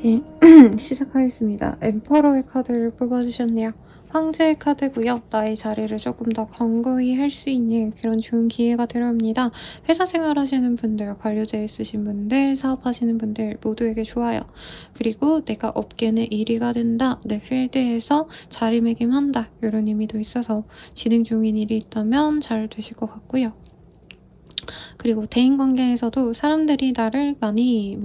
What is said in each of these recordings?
네, 시작하겠습니다. 엠퍼러의 카드를 뽑아주셨네요. 황제의 카드고요. 나의 자리를 조금 더 견고히 할 수 있는 그런 좋은 기회가 들어옵니다. 회사 생활하시는 분들, 관료제 있으신 분들, 사업하시는 분들 모두에게 좋아요. 그리고 내가 업계는 1위가 된다. 내 필드에서 자리매김한다. 이런 의미도 있어서 진행 중인 일이 있다면 잘 되실 것 같고요. 그리고 대인관계에서도 사람들이 나를 많이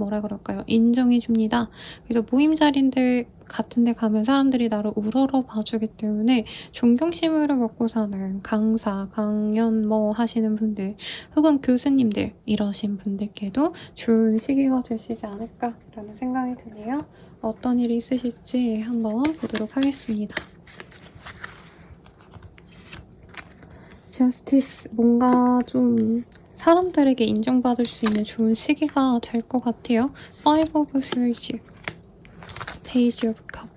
인정해줍니다. 그래서 모임 자리들 같은 데 가면 사람들이 나를 우러러 봐주기 때문에 존경심으로 먹고 사는 강사, 강연 하시는 분들 혹은 교수님들 이러신 분들께도 좋은 시기가 되시지 않을까라는 생각이 드네요. 어떤 일이 있으실지 한번 보도록 하겠습니다. 저스티스, 뭔가 좀 사람들에게 인정받을 수 있는 좋은 시기가 될 것 같아요. Five of Swords, Page of Cup.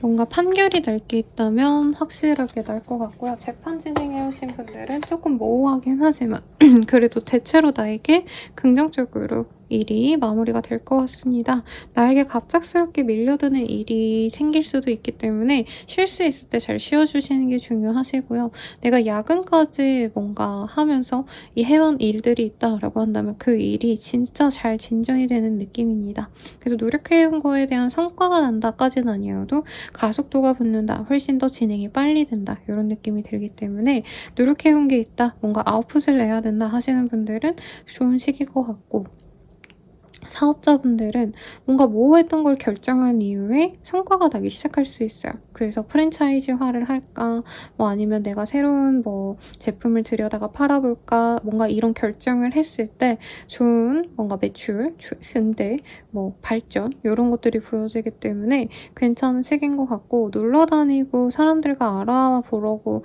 뭔가 판결이 날 게 있다면 확실하게 날 것 같고요. 재판 진행해오신 분들은 조금 모호하긴 하지만 그래도 대체로 나에게 긍정적으로 일이 마무리가 될 것 같습니다. 나에게 갑작스럽게 밀려드는 일이 생길 수도 있기 때문에 쉴 수 있을 때 잘 쉬어주시는 게 중요하시고요. 내가 야근까지 뭔가 하면서 이 해온 일들이 있다라고 한다면 그 일이 진짜 잘 진전이 되는 느낌입니다. 그래서 노력해온 거에 대한 성과가 난다까지는 아니어도 가속도가 붙는다, 훨씬 더 진행이 빨리 된다 이런 느낌이 들기 때문에 노력해온 게 있다, 뭔가 아웃풋을 내야 된다 하시는 분들은 좋은 시기일 것 같고, 사업자분들은 뭔가 모호했던 걸 결정한 이후에 성과가 나기 시작할 수 있어요. 그래서 프랜차이즈화를 할까, 아니면 내가 새로운 제품을 들여다가 팔아볼까, 뭔가 이런 결정을 했을 때 좋은 뭔가 매출, 승대, 발전 이런 것들이 보여지기 때문에 괜찮은 시기인 것 같고, 놀러 다니고 사람들과 알아보려고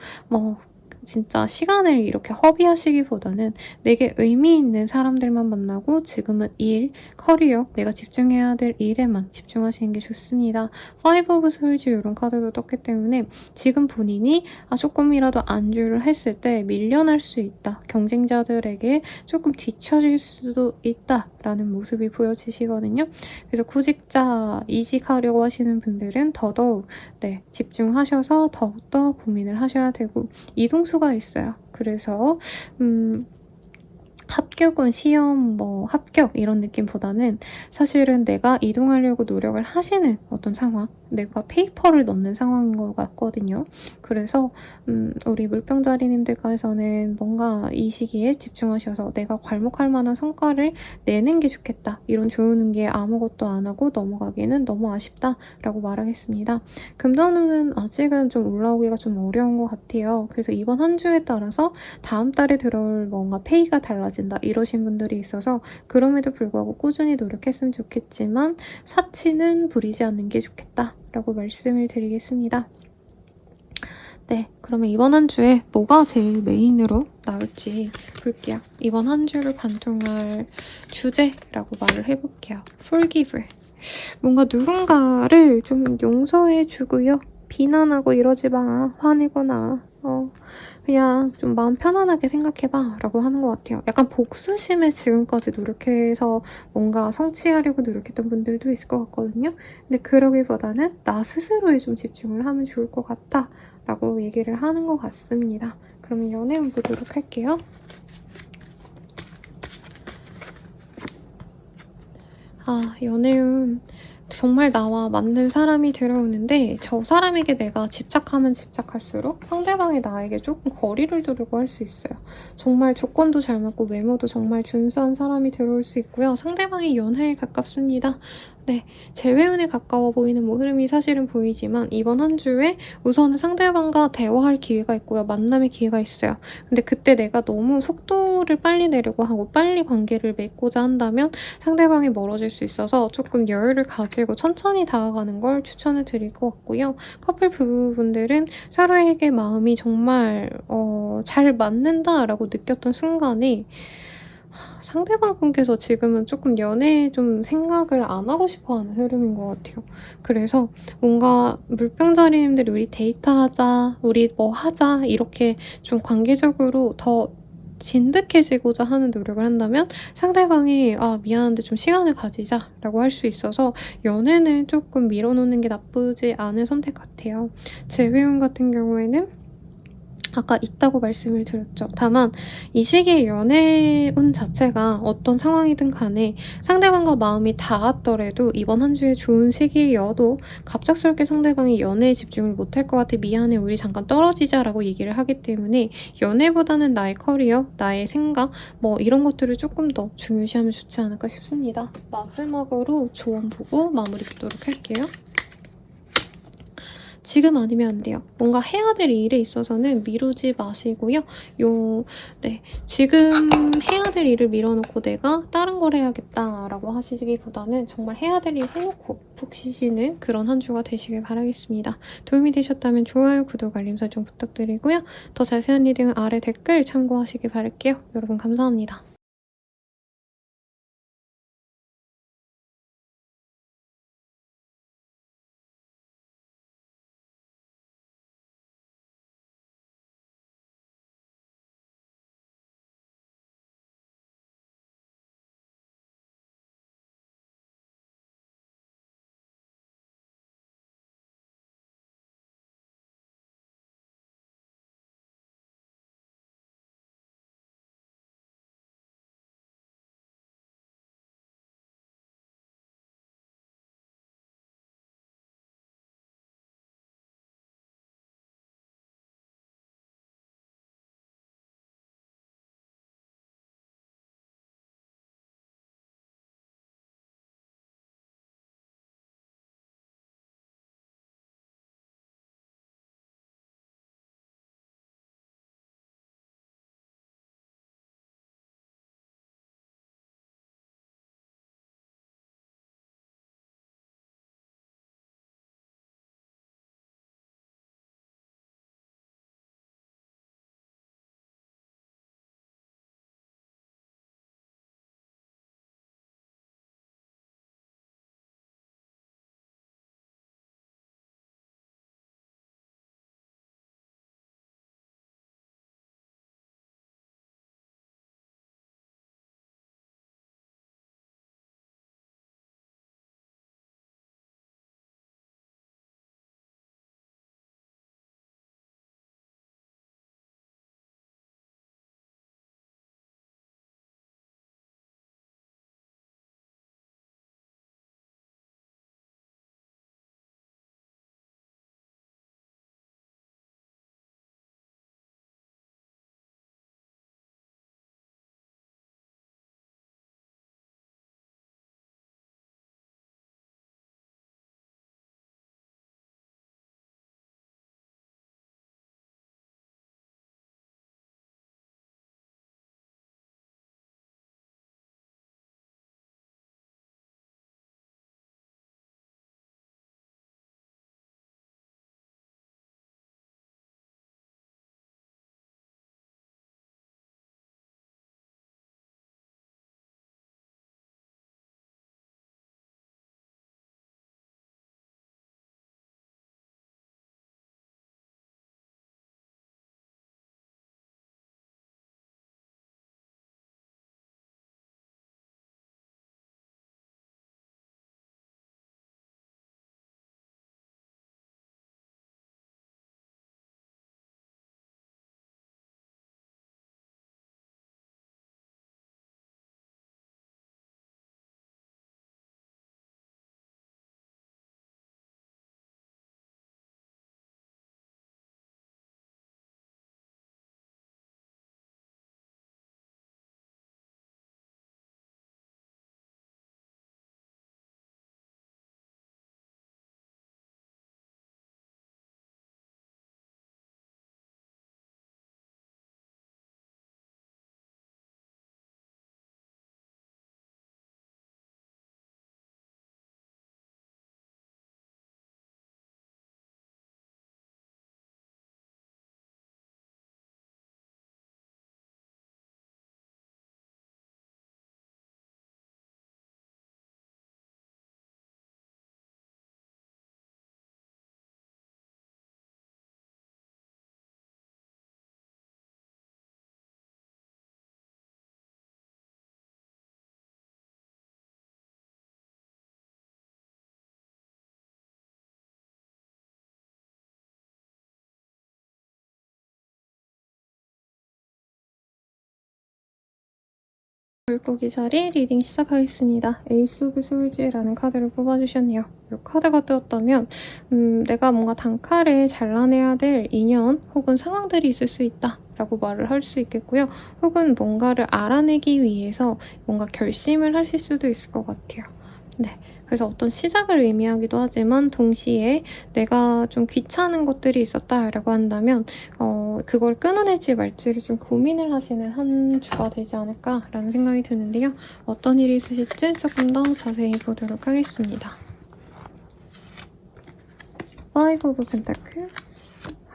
진짜 시간을 이렇게 허비하시기보다는 내게 의미 있는 사람들만 만나고 지금은 일, 커리어, 내가 집중해야 될 일에만 집중하시는 게 좋습니다. Five of Swords 이런 카드도 떴기 때문에 지금 본인이 조금이라도 안주를 했을 때 밀려날 수 있다. 경쟁자들에게 조금 뒤처질 수도 있다라는 모습이 보여지시거든요. 그래서 구직자 이직하려고 하시는 분들은 더더욱 집중하셔서 더욱더 고민을 하셔야 되고, 이동수가 있어요. 그래서 합격은 시험 합격 이런 느낌보다는 사실은 내가 이동하려고 노력을 하시는 어떤 상황, 내가 페이퍼를 넣는 상황인 것 같거든요. 그래서 우리 물병자리님들께서는 뭔가 이 시기에 집중하셔서 내가 괄목할 만한 성과를 내는 게 좋겠다, 이런 좋은 게 아무것도 안 하고 넘어가기는 너무 아쉽다라고 말하겠습니다. 금전운은 아직은 좀 올라오기가 좀 어려운 것 같아요. 그래서 이번 한 주에 따라서 다음 달에 들어올 뭔가 페이가 달라진다 이러신 분들이 있어서 그럼에도 불구하고 꾸준히 노력했으면 좋겠지만 사치는 부리지 않는 게 좋겠다 라고 말씀을 드리겠습니다. 네, 그러면 이번 한 주에 뭐가 제일 메인으로 나올지 볼게요. 이번 한 주를 관통할 주제라고 말을 해볼게요. Forgive. 뭔가 누군가를 좀 용서해주고요. 비난하고 이러지 마. 화내거나 그냥 좀 마음 편안하게 생각해봐 라고 하는 것 같아요. 약간 복수심에 지금까지 노력해서 뭔가 성취하려고 노력했던 분들도 있을 것 같거든요. 근데 그러기보다는 나 스스로에 좀 집중을 하면 좋을 것 같다 라고 얘기를 하는 것 같습니다. 그럼 연애운 보도록 할게요. 연애운 정말 나와 맞는 사람이 들어오는데 저 사람에게 내가 집착하면 집착할수록 상대방이 나에게 조금 거리를 두려고 할 수 있어요. 정말 조건도 잘 맞고 외모도 정말 준수한 사람이 들어올 수 있고요. 상대방이 연하에 가깝습니다. 네, 재회운에 가까워 보이는 흐름이 사실은 보이지만 이번 한 주에 우선은 상대방과 대화할 기회가 있고요. 만남의 기회가 있어요. 근데 그때 내가 너무 속도를 빨리 내려고 하고 빨리 관계를 맺고자 한다면 상대방이 멀어질 수 있어서 조금 여유를 가지고 천천히 다가가는 걸 추천을 드릴 것 같고요. 커플 부부분들은 서로에게 마음이 정말 잘 맞는다라고 느꼈던 순간에 상대방 분께서 지금은 조금 연애에 좀 생각을 안 하고 싶어하는 흐름인 것 같아요. 그래서 뭔가 물병자리님들이 우리 데이트하자, 우리 하자 이렇게 좀 관계적으로 더 진득해지고자 하는 노력을 한다면 상대방이 "아 미안한데 좀 시간을 가지자."라고 할 수 있어서 연애는 쪼끔 미뤄 놓는 게 나쁘지 않은 선택 같아요. 제 회원 같은 경우에는 아까 있다고 말씀을 드렸죠. 다만 이 시기에 연애운 자체가 어떤 상황이든 간에 상대방과 마음이 닿았더라도 이번 한 주에 좋은 시기여도 갑작스럽게 상대방이 "연애에 집중을 못할 것 같아. 미안해. 우리 잠깐 떨어지자."라고 얘기를 하기 때문에 연애보다는 나의 커리어, 나의 생각 뭐 이런 것들을 쪼끔 더 중요시하면 좋지 않을까 싶습니다. 마지막으로 조언 보고 마무리 짓도록 할게요. 지금 아니면 안 돼요. 뭔가 해야 될 일에 있어서는 미루지 마시고요. 네. 지금 해야 될 일을 미뤄 놓고 '내가 다른 걸 해야겠다.'라고 하시기보다는 정말 해야 될 일 해 놓고 푹 쉬시는 그런 한 주가 되시길 바라겠습니다. 도움이 되셨다면 좋아요, 구독, 알림 설정 부탁드리고요. 더 자세한 리딩은 아래 댓글 참고하시길 바랄게요. 여러분 감사합니다. 물고기 자리 리딩 시작하겠습니다. 에이스 오브 솔즈라는 카드를 뽑아주셨네요. 이 카드가 뜨었다면 내가 뭔가 단칼에 잘라내야 될 인연 혹은 상황들이 있을 수 있다 라고 말을 할 수 있겠고요. 혹은 뭔가를 알아내기 위해서 뭔가 결심을 하실 수도 있을 것 같아요. 네, 그래서 어떤 시작을 의미하기도 하지만 동시에 내가 좀 귀찮은 것들이 있었다라고 한다면 그걸 끊어낼지 말지를 좀 고민을 하시는 한 주가 되지 않을까라는 생각이 드는데요. 어떤 일이 있으실지 조금 더 자세히 보도록 하겠습니다. 파이브 오브 펜타클,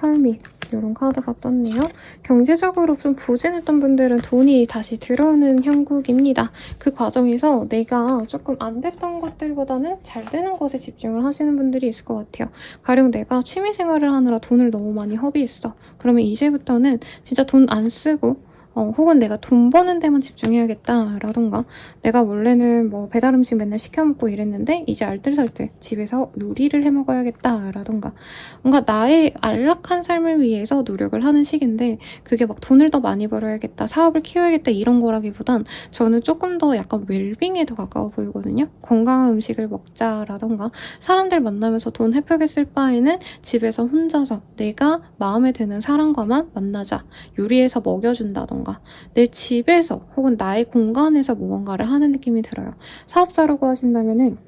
헐밋 이런 카드가 떴네요. 경제적으로 좀 부진했던 분들은 돈이 다시 들어오는 형국입니다. 그 과정에서 내가 조금 안 됐던 것들보다는 잘 되는 것에 집중을 하시는 분들이 있을 것 같아요. 가령 내가 취미생활을 하느라 돈을 너무 많이 허비했어. 그러면 이제부터는 진짜 돈 안 쓰고 혹은 내가 돈 버는 데만 집중해야겠다라던가, 내가 원래는 뭐 배달 음식 맨날 시켜 먹고 이랬는데 이제 알뜰살뜰 집에서 요리를 해 먹어야겠다라던가, 뭔가 나의 안락한 삶을 위해서 노력을 하는 시기인데 그게 막 돈을 더 많이 벌어야겠다, 사업을 키워야겠다 이런 거라기보단 저는 조금 더 약간 웰빙에 더 가까워 보이거든요. 건강한 음식을 먹자라던가, 사람들 만나면서 돈 헤프게 쓸 바에는 집에서 혼자서 내가 마음에 드는 사람과만 만나자, 요리해서 먹여준다던가, 내 집에서 혹은 나의 공간에서 무언가를 하는 느낌이 들어요. 사업자라고 하신다면은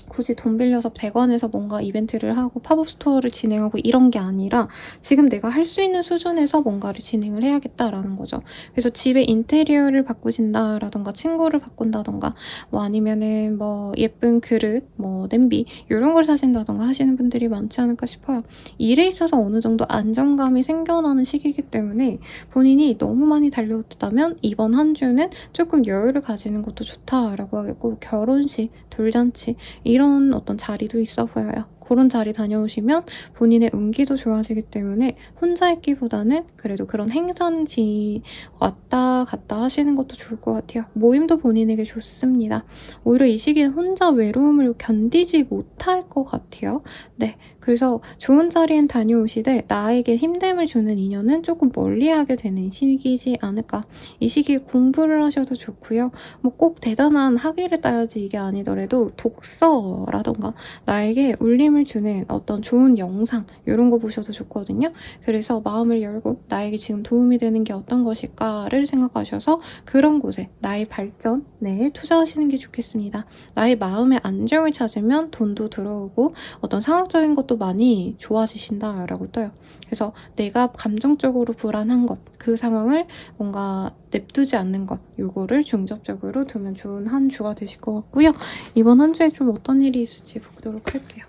굳이 돈 빌려서 대관에서 뭔가 이벤트를 하고 팝업 스토어를 진행하고 이런 게 아니라 지금 내가 할 수 있는 수준에서 뭔가를 진행을 해야겠다라는 거죠. 그래서 집의 인테리어를 바꾸신다라던가, 친구를 바꾼다던가, 뭐 아니면은 뭐 예쁜 그릇, 뭐 냄비 이런 걸 사신다던가 하시는 분들이 많지 않을까 싶어요. 일에 있어서 어느 정도 안정감이 생겨나는 시기이기 때문에 본인이 너무 많이 달려왔다면 이번 한 주는 조금 여유를 가지는 것도 좋다라고 하겠고, 결혼식, 돌잔치 이런 어떤 자리도 있어 보여요. 그런 자리 다녀오시면 본인의 운기도 좋아지기 때문에 혼자 있기보다는 그래도 그런 행사지 왔다 갔다 하시는 것도 좋을 것 같아요. 모임도 본인에게 좋습니다. 오히려 이 시기에 혼자 외로움을 견디지 못할 것 같아요. 네, 그래서 좋은 자리엔 다녀오시되 나에게 힘듦을 주는 인연은 조금 멀리하게 되는 시기이지 않을까. 이 시기에 공부를 하셔도 좋고요. 뭐 꼭 대단한 학위를 따야지 이게 아니더라도 독서라던가 나에게 울림을 주는 어떤 좋은 영상 이런 거 보셔도 좋거든요. 그래서 마음을 열고 나에게 지금 도움이 되는 게 어떤 것일까를 생각하셔서 그런 곳에 나의 발전에 투자하시는 게 좋겠습니다. 나의 마음의 안정을 찾으면 돈도 들어오고 어떤 상황적인 것도 많이 좋아지신다라고 떠요. 그래서 내가 감정적으로 불안한 것, 그 상황을 뭔가 냅두지 않는 것, 요거를 중점적으로 두면 좋은 한 주가 되실 것 같고요. 이번 한 주에 좀 어떤 일이 있을지 보도록 할게요.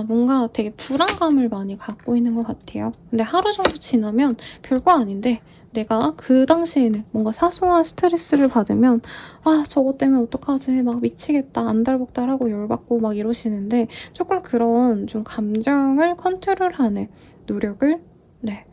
뭔가 되게 불안감을 많이 갖고 있는 것 같아요. 근데 하루 정도 지나면 별거 아닌데 내가 그 당시에는 뭔가 사소한 스트레스를 받으면 저것 때문에 어떡하지, 막 미치겠다, 안달복달하고 열받고 막 이러시는데, 조금 그런 좀 감정을 컨트롤하는 노력을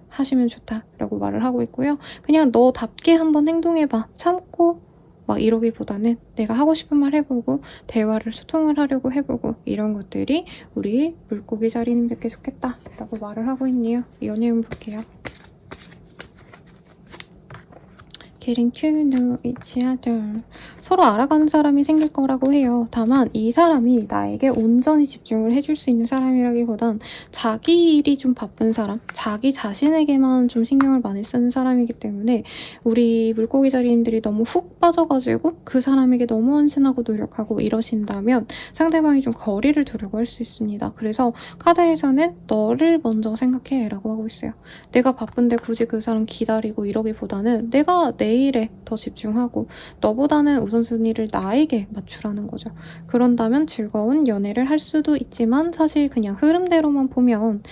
하시면 좋다라고 말을 하고 있고요. 그냥 너답게 한번 행동해봐. 참고 막 이러기보다는 내가 하고 싶은 말 해보고 대화를 소통을 하려고 해보고, 이런 것들이 우리 물고기 자리님들께 좋겠다라고 말을 하고 있네요. 이 내용 볼게요. Getting to know each other. 서로 알아가는 사람이 생길 거라고 해요. 다만 이 사람이 나에게 온전히 집중을 해줄 수 있는 사람이라기보단 자기 일이 좀 바쁜 사람, 자기 자신에게만 좀 신경을 많이 쓰는 사람이기 때문에 우리 물고기 자리님들이 너무 훅 빠져가지고 그 사람에게 너무 헌신하고 노력하고 이러신다면 상대방이 좀 거리를 두려고 할 수 있습니다. 그래서 카드에서는 너를 먼저 생각해 라고 하고 있어요. 내가 바쁜데 굳이 그 사람 기다리고 이러기보다는 내가 내 일에 더 집중하고 너보다는 우선순위를 나에게 맞추라는 거죠. 그런다면 즐거운 연애를 할 수도 있지만 사실 그냥 흐름대로만 보면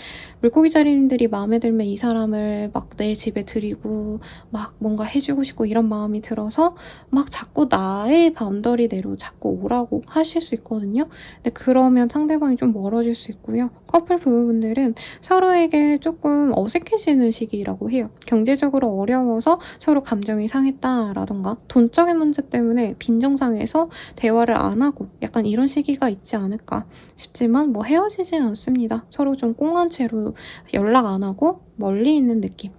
물고기 자리님들이 마음에 들면 이 사람을 막 내 집에 들이고 막 뭔가 해주고 싶고 이런 마음이 들어서 막 자꾸 나의 바운더리 내로 자꾸 오라고 하실 수 있거든요. 근데 그러면 상대방이 좀 멀어질 수 있고요. 커플 부부분들은 서로에게 조금 어색해지는 시기라고 해요. 경제적으로 어려워서 서로 감정이 상했다라던가 돈적인 문제 때문에 빈정상해서 대화를 안 하고 약간 이런 시기가 있지 않을까 싶지만 뭐 헤어지진 않습니다. 서로 좀 꽁한 채로 연락 안 하고 멀리 있는 느낌.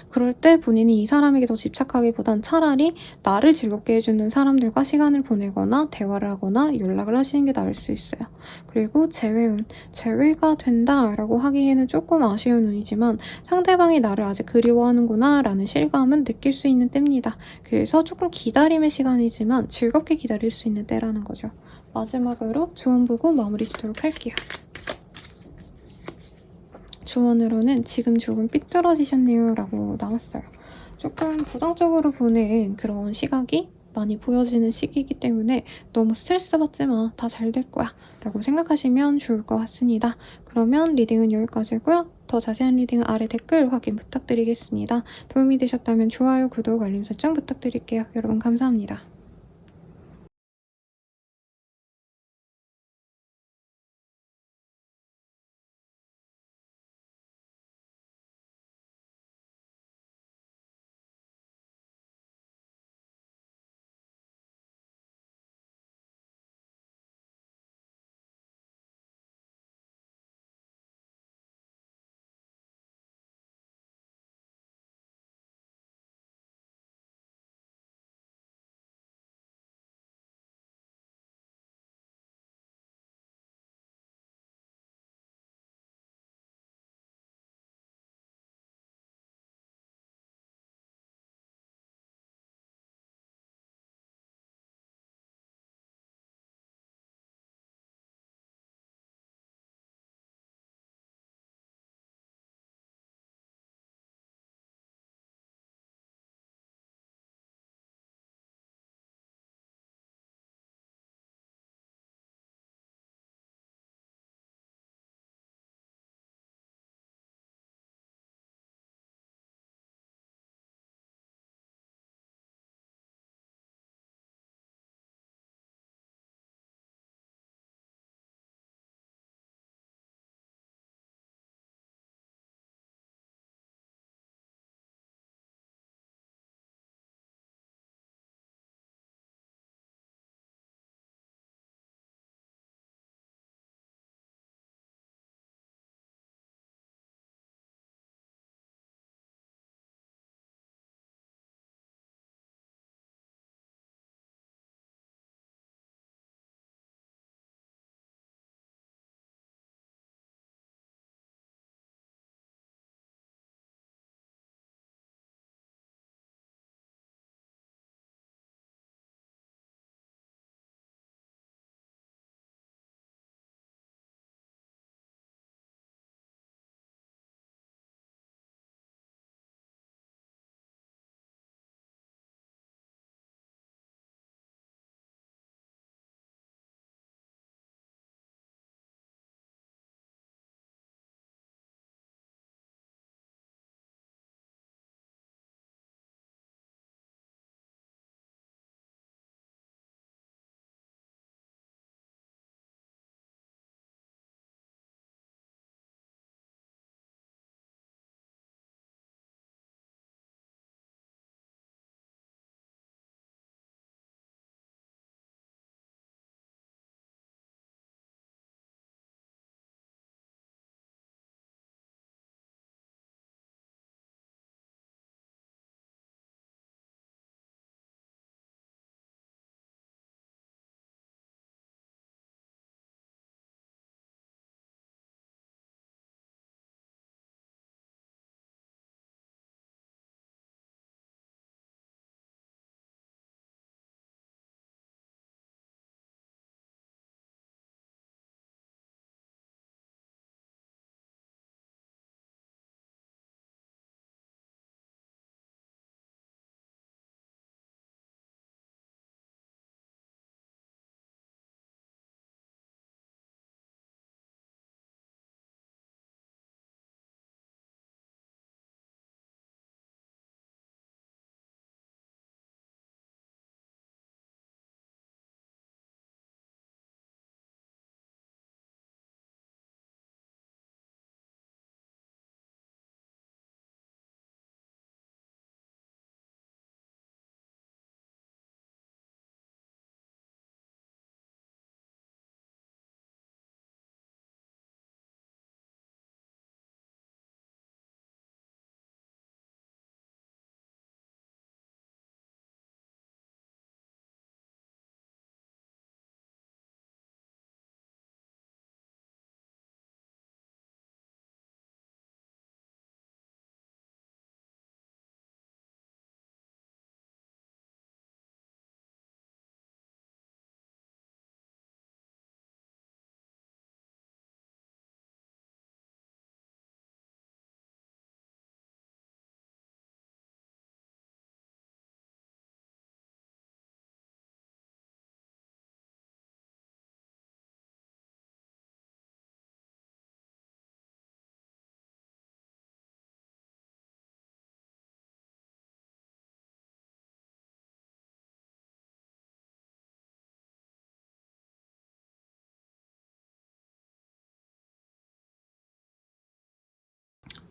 그럴 때 본인이 이 사람에게 더 집착하기보단 차라리 나를 즐겁게 해 주는 사람들과 시간을 보내거나 대화를 하거나 연락을 하시는 게 나을 수 있어요. 그리고 재회운. 재회가 된다라고 하기에는 쪼끔 아쉬운 운이지만 '상대방이 나를 아직 그리워하는구나.'라는 실감은 느낄 수 있는 때입니다. 그래서 쪼끔 기다림의 시간이지만 즐겁게 기다릴 수 있는 때라는 거죠. 마지막으로 조언 보고 마무리 짓도록 할게요. 조언으로는 "지금 조금 삐뚤어지셨네요."라고 나왔어요. 조금 부정적으로 보는 그런 시각이 많이 보여지는 시기이기 때문에 '너무 스트레스 받지 마. 다 잘 될 거야.'라고 생각하시면 좋을 것 같습니다. 그러면 리딩은 여기까지고요. 더 자세한 리딩은 아래 댓글 확인 부탁드리겠습니다. 도움이 되셨다면 좋아요, 구독, 알림 설정 부탁드릴게요. 여러분 감사합니다.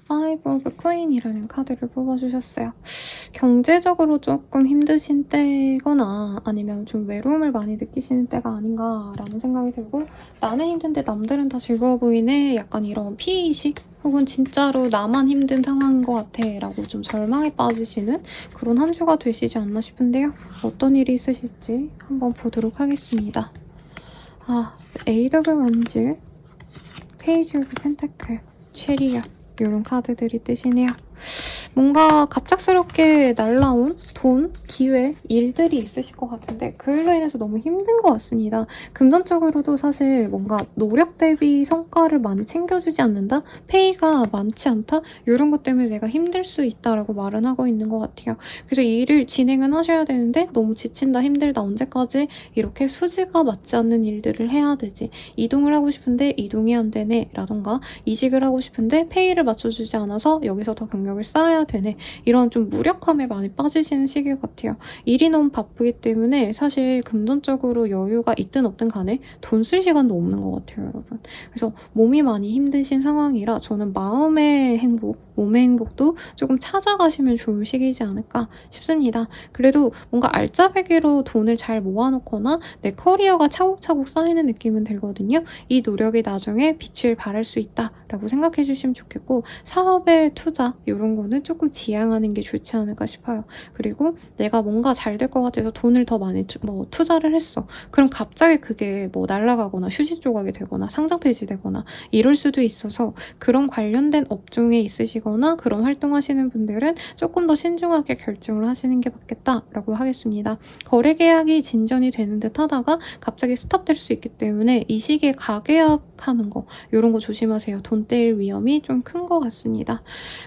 파이브 오브 쿠인이라는 카드를 뽑아주셨어요. 경제적으로 조금 힘드신 때거나 아니면 좀 외로움을 많이 느끼시는 때가 아닌가라는 생각이 들고, 나는 힘든데 남들은 다 즐거워 보이네, 약간 이런 피의식 혹은 진짜로 나만 힘든 상황인 것 같아 라고 좀 절망에 빠지시는 그런 한 주가 되시지 않나 싶은데요. 어떤 일이 있으실지 한번 보도록 하겠습니다. 에이드 오브 원즈, 페이지 오브 펜타클, 체리엇, 이런 카드들이 뜨시네요. 뭔가 갑작스럽게 날라온 돈, 기회, 일들이 있으실 것 같은데 그걸로 인해서 너무 힘든 것 같습니다. 금전적으로도 사실 뭔가 노력 대비 성과를 많이 챙겨주지 않는다? 페이가 많지 않다? 이런 것 때문에 내가 힘들 수 있다라고 말은 하고 있는 것 같아요. 그래서 이 일을 진행은 하셔야 되는데 너무 지친다, 힘들다, 언제까지 이렇게 수지가 맞지 않는 일들을 해야 되지? 이동을 하고 싶은데 이동이 안 되네 라던가, 이직을 하고 싶은데 페이를 맞춰주지 않아서 여기서 더 경력을 쌓아야 되네, 이런 좀 무력함에 많이 빠지시는 시기 같아요. 일이 너무 바쁘기 때문에 사실 금전적으로 여유가 있든 없든 간에 돈 쓸 시간도 없는 것 같아요, 여러분. 그래서 몸이 많이 힘드신 상황이라 저는 마음의 행복, 몸의 행복도 조금 찾아가시면 좋을 시기이지 않을까 싶습니다. 그래도 뭔가 알짜배기로 돈을 잘 모아놓거나 내 커리어가 차곡차곡 쌓이는 느낌은 들거든요. 이 노력이 나중에 빛을 발할 수 있다라고 생각해 주시면 좋겠고, 사업에 투자 이런 거는 조금 지양하는 게 좋지 않을까 싶어요. 그리고 내가 뭔가 잘 될 것 같아서 돈을 더 많이 투자를 했어. 그럼 갑자기 그게 날아가거나 휴지 조각이 되거나 상장 폐지되거나 이럴 수도 있어서, 그런 관련된 업종에 있으시거나 그런 활동하시는 분들은 조금 더 신중하게 결정을 하시는 게 맞겠다라고 하겠습니다. 거래 계약이 진전이 되는 듯 하다가 갑자기 스탑될 수 있기 때문에 이 시기에 가계약하는 거 이런 거 조심하세요. 돈 떼일 위험이 좀 큰 것 같습니다.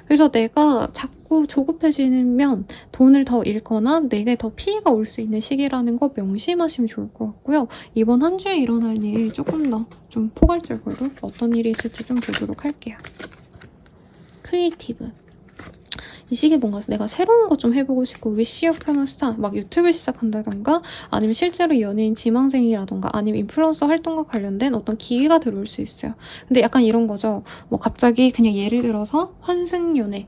그래서 내가 자꾸 조급해지면 돈을 더 잃거나 내게 더 피해가 올 수 있는 시기라는 거 명심하시면 좋을 것 같고요. 이번 한 주에 일어날 일 조금 더 좀 포괄적으로 어떤 일이 있을지 좀 보도록 할게요. 크리에이티브. 이 시기에 뭔가 내가 새로운 거 좀 해보고 싶고, 위시 오브 스타 막 유튜브 시작한다던가 아니면 실제로 연예인 지망생이라던가 아니면 인플루언서 활동과 관련된 어떤 기회가 들어올 수 있어요. 근데 약간 이런 거죠. 갑자기 그냥 예를 들어서 환승연애,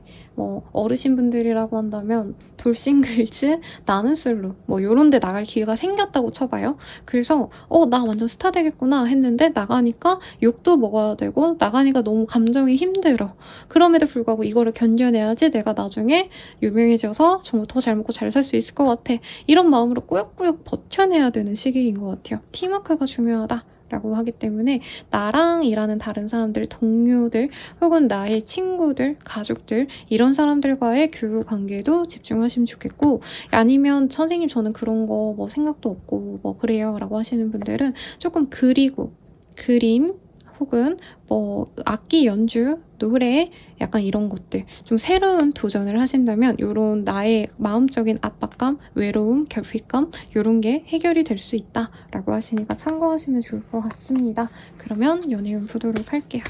어르신분들이라고 한다면 돌싱글즈, 나는 솔로 요런 데 나갈 기회가 생겼다고 쳐봐요. 그래서 나 완전 스타 되겠구나 했는데 나가니까 욕도 먹어야 되고 나가니까 너무 감정이 힘들어. 그럼에도 불구하고 이거를 견뎌내야지 내가 나중에 유명해져서 정말 더 잘 먹고 잘 살 수 있을 것 같아. 이런 마음으로 꾸역꾸역 버텨내야 되는 시기인 것 같아요. 팀워크가 중요하다 라고 하기 때문에 나랑 일하는 다른 사람들, 동료들 혹은 나의 친구들, 가족들 이런 사람들과의 교류 관계도 집중하시면 좋겠고, 아니면 선생님 저는 그런 거 생각도 없고 그래요 라고 하시는 분들은 조금 그리고 그림 혹은 악기 연주, 노래 약간 이런 것들 좀 새로운 도전을 하신다면 이런 나의 마음적인 압박감, 외로움, 결핍감 이런 게 해결이 될 수 있다라고 하시니까 참고하시면 좋을 것 같습니다. 그러면 연애운 보도록 할게요.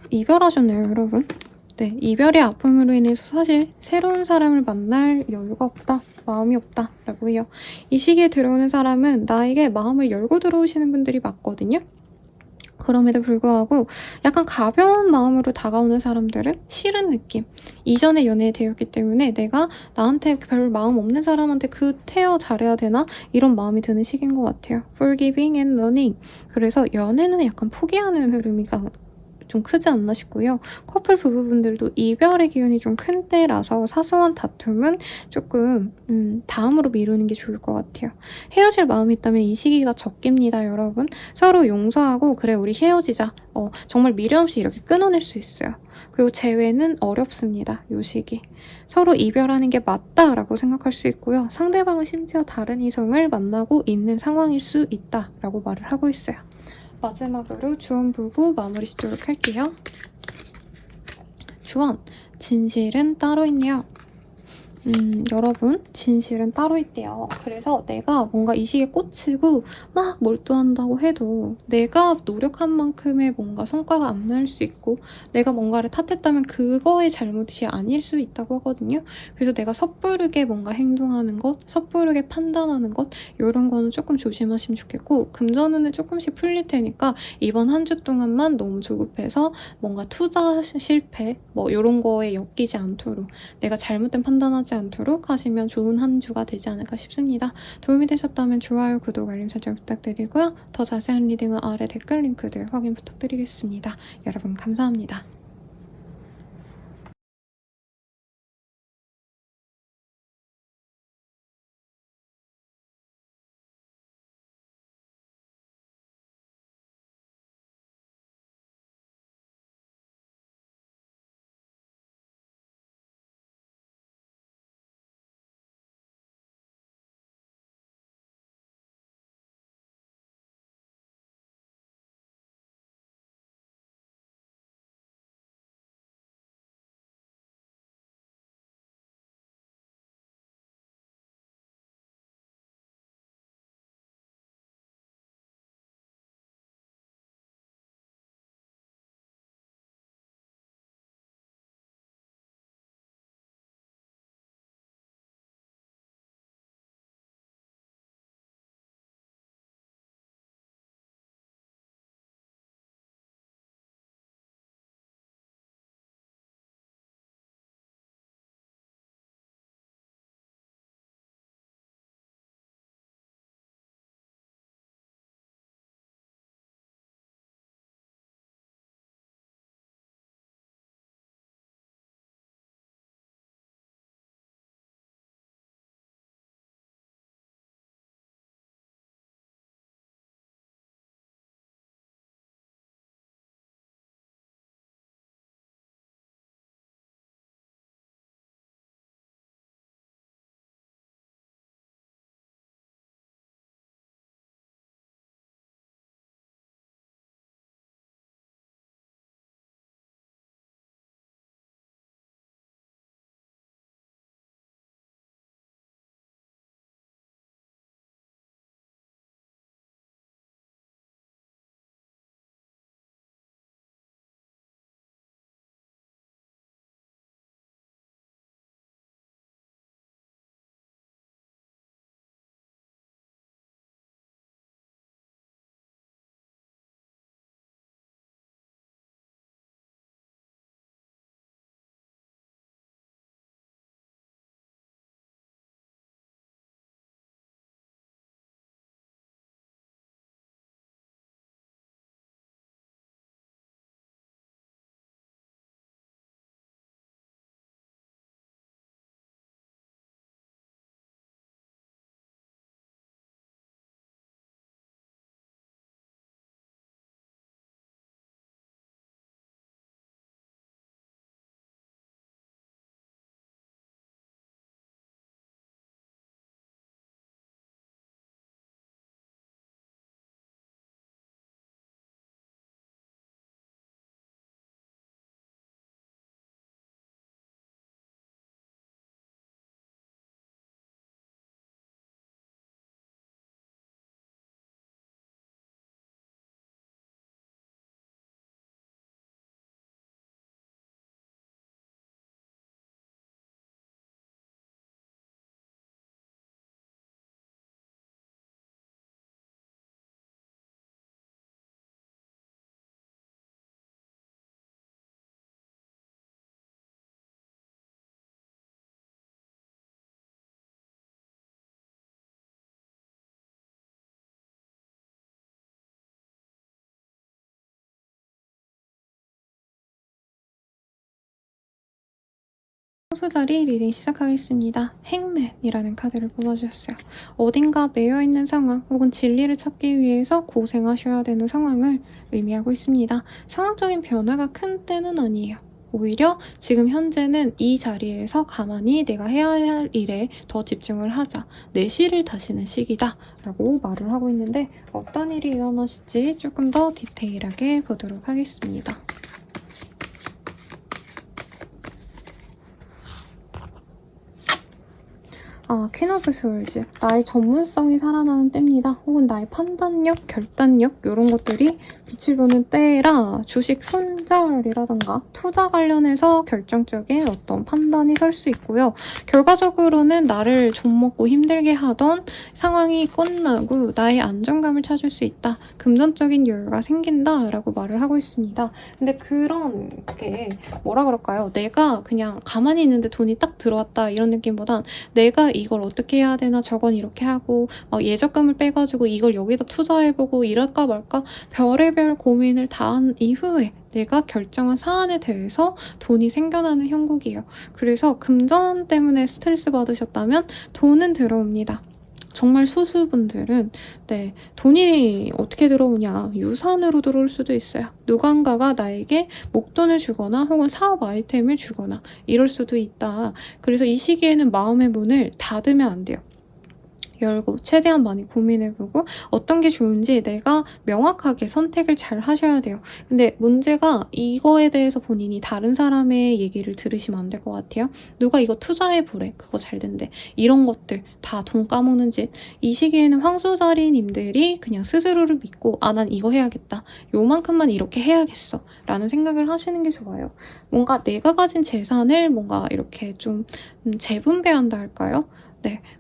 이별하셨네요, 여러분. 네, 이별의 아픔으로 인해서 사실 새로운 사람을 만날 여유가 없다, 마음이 없다 라고 해요. 이 시기에 들어오는 사람은 나에게 마음을 열고 들어오시는 분들이 맞거든요. 그럼에도 불구하고 약간 가벼운 마음으로 다가오는 사람들은 싫은 느낌, 이전에 연애에 대였기 때문에 내가 나한테 별 마음 없는 사람한테 태어 잘해야 되나 이런 마음이 드는 시기인 것 같아요. Forgiving and learning. 그래서 연애는 약간 포기하는 흐름이 좀 크지 않나 싶고요. 커플 부부분들도 이별의 기운이 좀 큰 때라서 사소한 다툼은 조금 다음으로 미루는 게 좋을 것 같아요. 헤어질 마음이 있다면 이 시기가 적깁니다, 여러분. 서로 용서하고 그래 우리 헤어지자. 정말 미련 없이 이렇게 끊어낼 수 있어요. 그리고 재회는 어렵습니다, 이 시기. 서로 이별하는 게 맞다라고 생각할 수 있고요. 상대방은 심지어 다른 이성을 만나고 있는 상황일 수 있다라고 말을 하고 있어요. 마지막으로 주원 보고 마무리 짓도록 할게요. 주원, 진실은 따로 있네요. 여러분 진실은 따로 있대요. 그래서 내가 뭔가 이 시기에 꽂히고 막 몰두한다고 해도 내가 노력한 만큼의 뭔가 성과가 안 날 수 있고 내가 뭔가를 탓했다면 그거의 잘못이 아닐 수 있다고 하거든요. 그래서 내가 섣부르게 뭔가 행동하는 것, 섣부르게 판단하는 것 요런 거는 조금 조심하시면 좋겠고 금전운은 조금씩 풀릴 테니까 이번 한 주 동안만 너무 조급해서 뭔가 투자 실패 뭐 요런 거에 엮이지 않도록 내가 잘못된 판단하지 않도록 하시면 좋은 한 주가 되지 않을까 싶습니다. 도움이 되셨다면 좋아요, 구독, 알림 설정 부탁드리고요. 더 자세한 리딩은 아래 댓글 링크들 확인 부탁드리겠습니다. 여러분 감사합니다. 소자리 리딩 시작하겠습니다. 행맨이라는 카드를 뽑아주셨어요. 어딘가 매여있는 상황 혹은 진리를 찾기 위해서 고생하셔야 되는 상황을 의미하고 있습니다. 상황적인 변화가 큰 때는 아니에요. 오히려 지금 현재는 이 자리에서 가만히 내가 해야 할 일에 더 집중을 하자. 내 실을 다시는 시기다 라고 말을 하고 있는데 어떤 일이 일어나실지 조금 더 디테일하게 보도록 하겠습니다. 퀸 오브 스월즈. 나의 전문성이 살아나는 때입니다. 혹은 나의 판단력, 결단력 이런 것들이 빛을 보는 때라 주식 손절이라던가 투자 관련해서 결정적인 어떤 판단이 설 수 있고요. 결과적으로는 나를 좀먹고 힘들게 하던 상황이 끝나고 나의 안정감을 찾을 수 있다. 금전적인 여유가 생긴다라고 말을 하고 있습니다. 근데 그런 게 뭐라 그럴까요? 내가 그냥 가만히 있는데 돈이 딱 들어왔다 이런 느낌보단 내가 이걸 어떻게 해야 되나 저건 이렇게 하고 막 예적금을 빼가지고 이걸 여기다 투자해보고 이럴까 말까 별의별 고민을 다 한 이후에 내가 결정한 사안에 대해서 돈이 생겨나는 형국이에요. 그래서 금전 때문에 스트레스 받으셨다면 돈은 들어옵니다. 정말 소수분들은 돈이 어떻게 들어오냐 유산으로 들어올 수도 있어요. 누군가가 나에게 목돈을 주거나 혹은 사업 아이템을 주거나 이럴 수도 있다. 그래서 이 시기에는 마음의 문을 닫으면 안 돼요. 열고 최대한 많이 고민해보고 어떤 게 좋은지 내가 명확하게 선택을 잘 하셔야 돼요. 근데 문제가 이거에 대해서 본인이 다른 사람의 얘기를 들으시면 안 될 것 같아요. 누가 이거 투자해보래. 그거 잘 된대. 이런 것들 다 돈 까먹는 짓. 이 시기에는 황소자리님들이 그냥 스스로를 믿고 난 이거 해야겠다. 요만큼만 이렇게 해야겠어. 라는 생각을 하시는 게 좋아요. 뭔가 내가 가진 재산을 뭔가 이렇게 좀 재분배한다 할까요?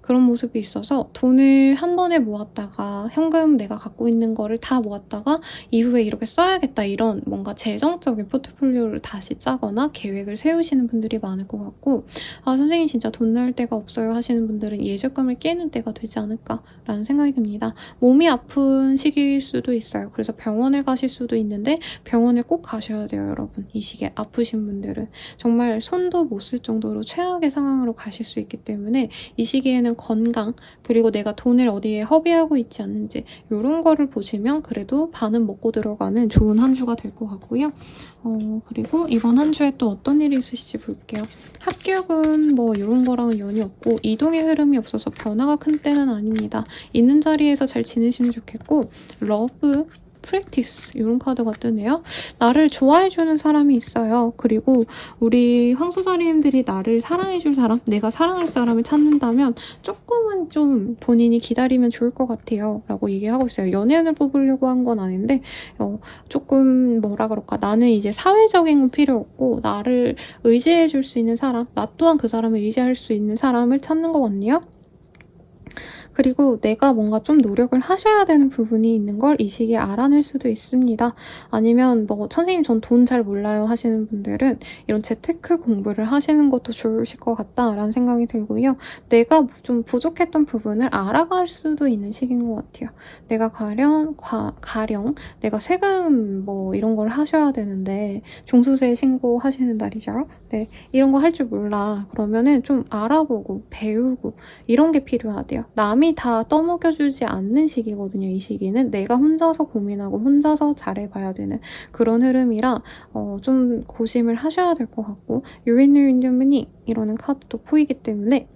그런 모습이 있어서 돈을 한 번에 모았다가 현금 내가 갖고 있는 거를 다 모았다가 이후에 이렇게 써야겠다 이런 뭔가 재정적인 포트폴리오를 다시 짜거나 계획을 세우시는 분들이 많을 것 같고 선생님 진짜 돈 나올 데가 없어요 하시는 분들은 예적금을 깨는 때가 되지 않을까라는 생각이 듭니다. 몸이 아픈 시기일 수도 있어요. 그래서 병원을 가실 수도 있는데 병원을 꼭 가셔야 돼요 여러분. 이 시기에 아프신 분들은 정말 손도 못 쓸 정도로 최악의 상황으로 가실 수 있기 때문에 이 시기에는 건강 그리고 내가 돈을 어디에 허비하고 있지 않는지 이런 거를 보시면 그래도 반은 먹고 들어가는 좋은 한 주가 될 것 같고요. 그리고 이번 한 주에 또 어떤 일이 있으실지 볼게요. 합격은 뭐 이런 거랑은 연이 없고 이동의 흐름이 없어서 변화가 큰 때는 아닙니다. 있는 자리에서 잘 지내시면 좋겠고 러브 프랙티스 이런 카드가 뜨네요. 나를 좋아해주는 사람이 있어요. 그리고 우리 황소자리님들이 나를 사랑해줄 사람, 내가 사랑할 사람을 찾는다면 조금은 좀 본인이 기다리면 좋을 것 같아요. 라고 얘기하고 있어요. 연예인을 뽑으려고 한 건 아닌데 조금 뭐라 그럴까 나는 이제 사회적인 건 필요 없고 나를 의지해줄 수 있는 사람, 나 또한 그 사람을 의지할 수 있는 사람을 찾는 것 같네요. 그리고 내가 뭔가 좀 노력을 하셔야 되는 부분이 있는 걸 이 시기에 알아낼 수도 있습니다. 아니면 뭐 선생님 전 돈 잘 몰라요 하시는 분들은 이런 재테크 공부를 하시는 것도 좋으실 것 같다라는 생각이 들고요. 내가 좀 부족했던 부분을 알아갈 수도 있는 시기인 것 같아요. 내가 가령 내가 세금 뭐 이런 걸 하셔야 되는데 종소세 신고하시는 날이죠. 이런 거 할 줄 몰라. 그러면은 좀 알아보고 배우고 이런 게 필요하대요. 남이 다 떠먹여주지 않는 시기거든요. 이 시기는 내가 혼자서 고민하고 혼자서 잘해봐야 되는 그런 흐름이라 좀 고심을 하셔야 될 것 같고 유인을 인정문이 이러는 카드도 보이기 때문에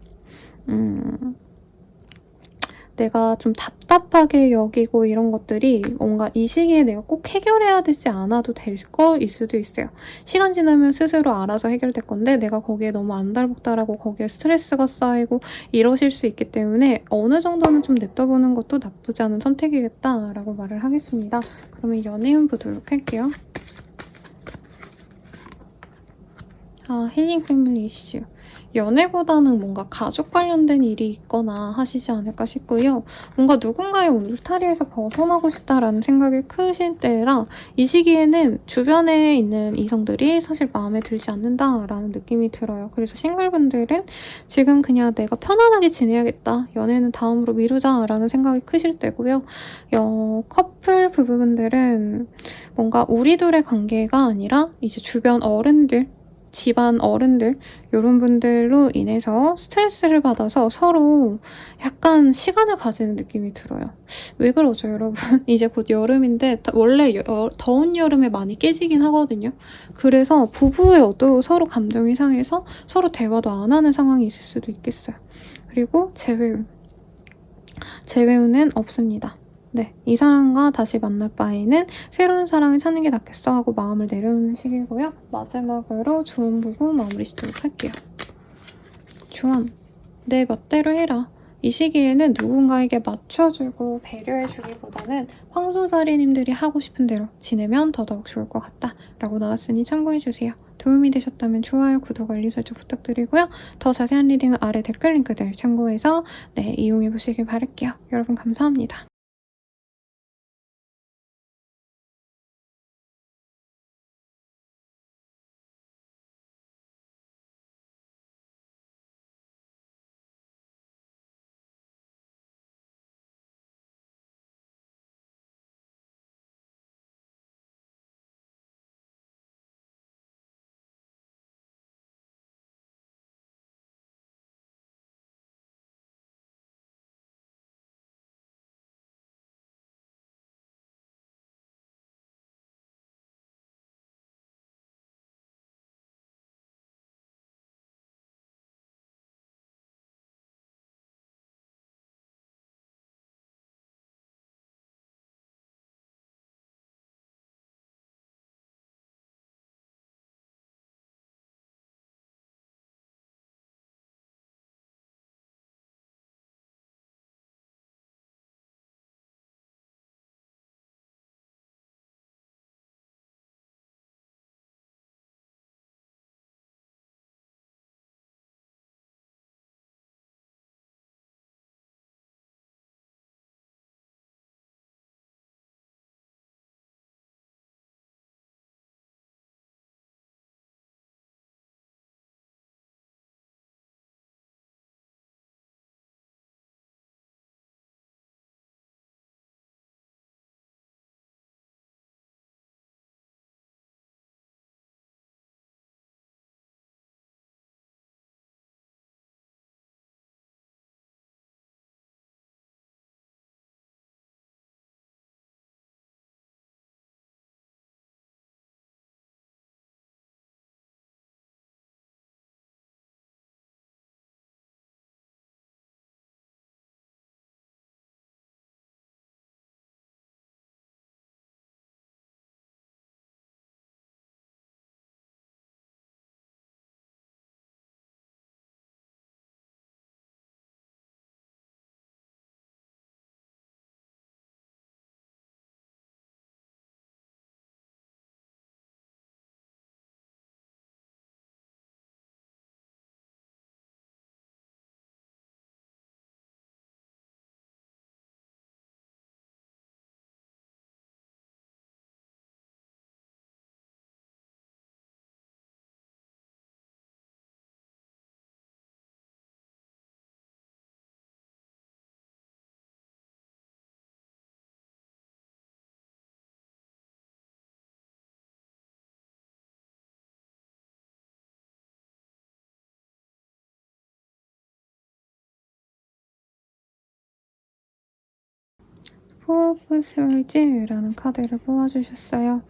내가 좀 답답하게 여기고 이런 것들이 뭔가 이 시기에 내가 꼭 해결해야 되지 않아도 될 거일 수도 있어요. 시간 지나면 스스로 알아서 해결될 건데 내가 거기에 너무 안달복달하고 거기에 스트레스가 쌓이고 이러실 수 있기 때문에 어느 정도는 좀 냅둬보는 것도 나쁘지 않은 선택이겠다라고 말을 하겠습니다. 그러면 연애운 보도록 할게요. 힐링 패밀리 이슈. 연애보다는 뭔가 가족 관련된 일이 있거나 하시지 않을까 싶고요. 뭔가 누군가의 울타리에서 벗어나고 싶다라는 생각이 크신 때라 이 시기에는 주변에 있는 이성들이 사실 마음에 들지 않는다라는 느낌이 들어요. 그래서 싱글분들은 지금 그냥 내가 편안하게 지내야겠다. 연애는 다음으로 미루자라는 생각이 크실 때고요. 커플 부부분들은 뭔가 우리 둘의 관계가 아니라 이제 주변 어른들 집안 어른들 이런 분들로 인해서 스트레스를 받아서 서로 약간 시간을 가지는 느낌이 들어요. 왜 그러죠 여러분? 이제 곧 여름인데 원래 더운 여름에 많이 깨지긴 하거든요. 그래서 부부에도 서로 감정이 상해서 서로 대화도 안 하는 상황이 있을 수도 있겠어요. 그리고 재회운은 없습니다. 이 사람과 다시 만날 바에는 새로운 사랑을 찾는 게 낫겠어 하고 마음을 내려놓는 시기고요. 마지막으로 조언 보고 마무리 짓도록 할게요. 조언. 내 멋대로 해라. 이 시기에는 누군가에게 맞춰주고 배려해주기보다는 황소자리님들이 하고 싶은 대로 지내면 더더욱 좋을 것 같다 라고 나왔으니 참고해주세요. 도움이 되셨다면 좋아요, 구독, 알림 설정 부탁드리고요. 더 자세한 리딩은 아래 댓글 링크들 참고해서 이용해보시길 바랄게요. 여러분 감사합니다. 호흡술지라는 카드를 뽑아주셨어요.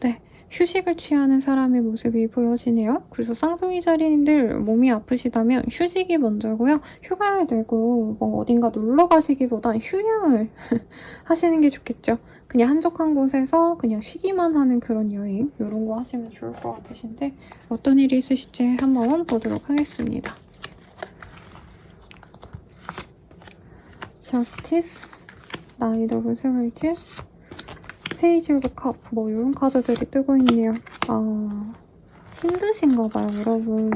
네, 휴식을 취하는 사람의 모습이 보여지네요. 그래서 쌍둥이 자리님들 몸이 아프시다면 휴식이 먼저고요. 휴가를 내고 뭐 어딘가 놀러 가시기보단 휴양을 하시는 게 좋겠죠. 그냥 한적한 곳에서 그냥 쉬기만 하는 그런 여행 이런 거 하시면 좋을 것 같으신데 어떤 일이 있으실지 한번 보도록 하겠습니다. 저스티스, 나이트 오브 스월즈, 페이지 오브 컵 뭐 이런 카드들이 뜨고 있네요. 힘드신가 봐요, 여러분.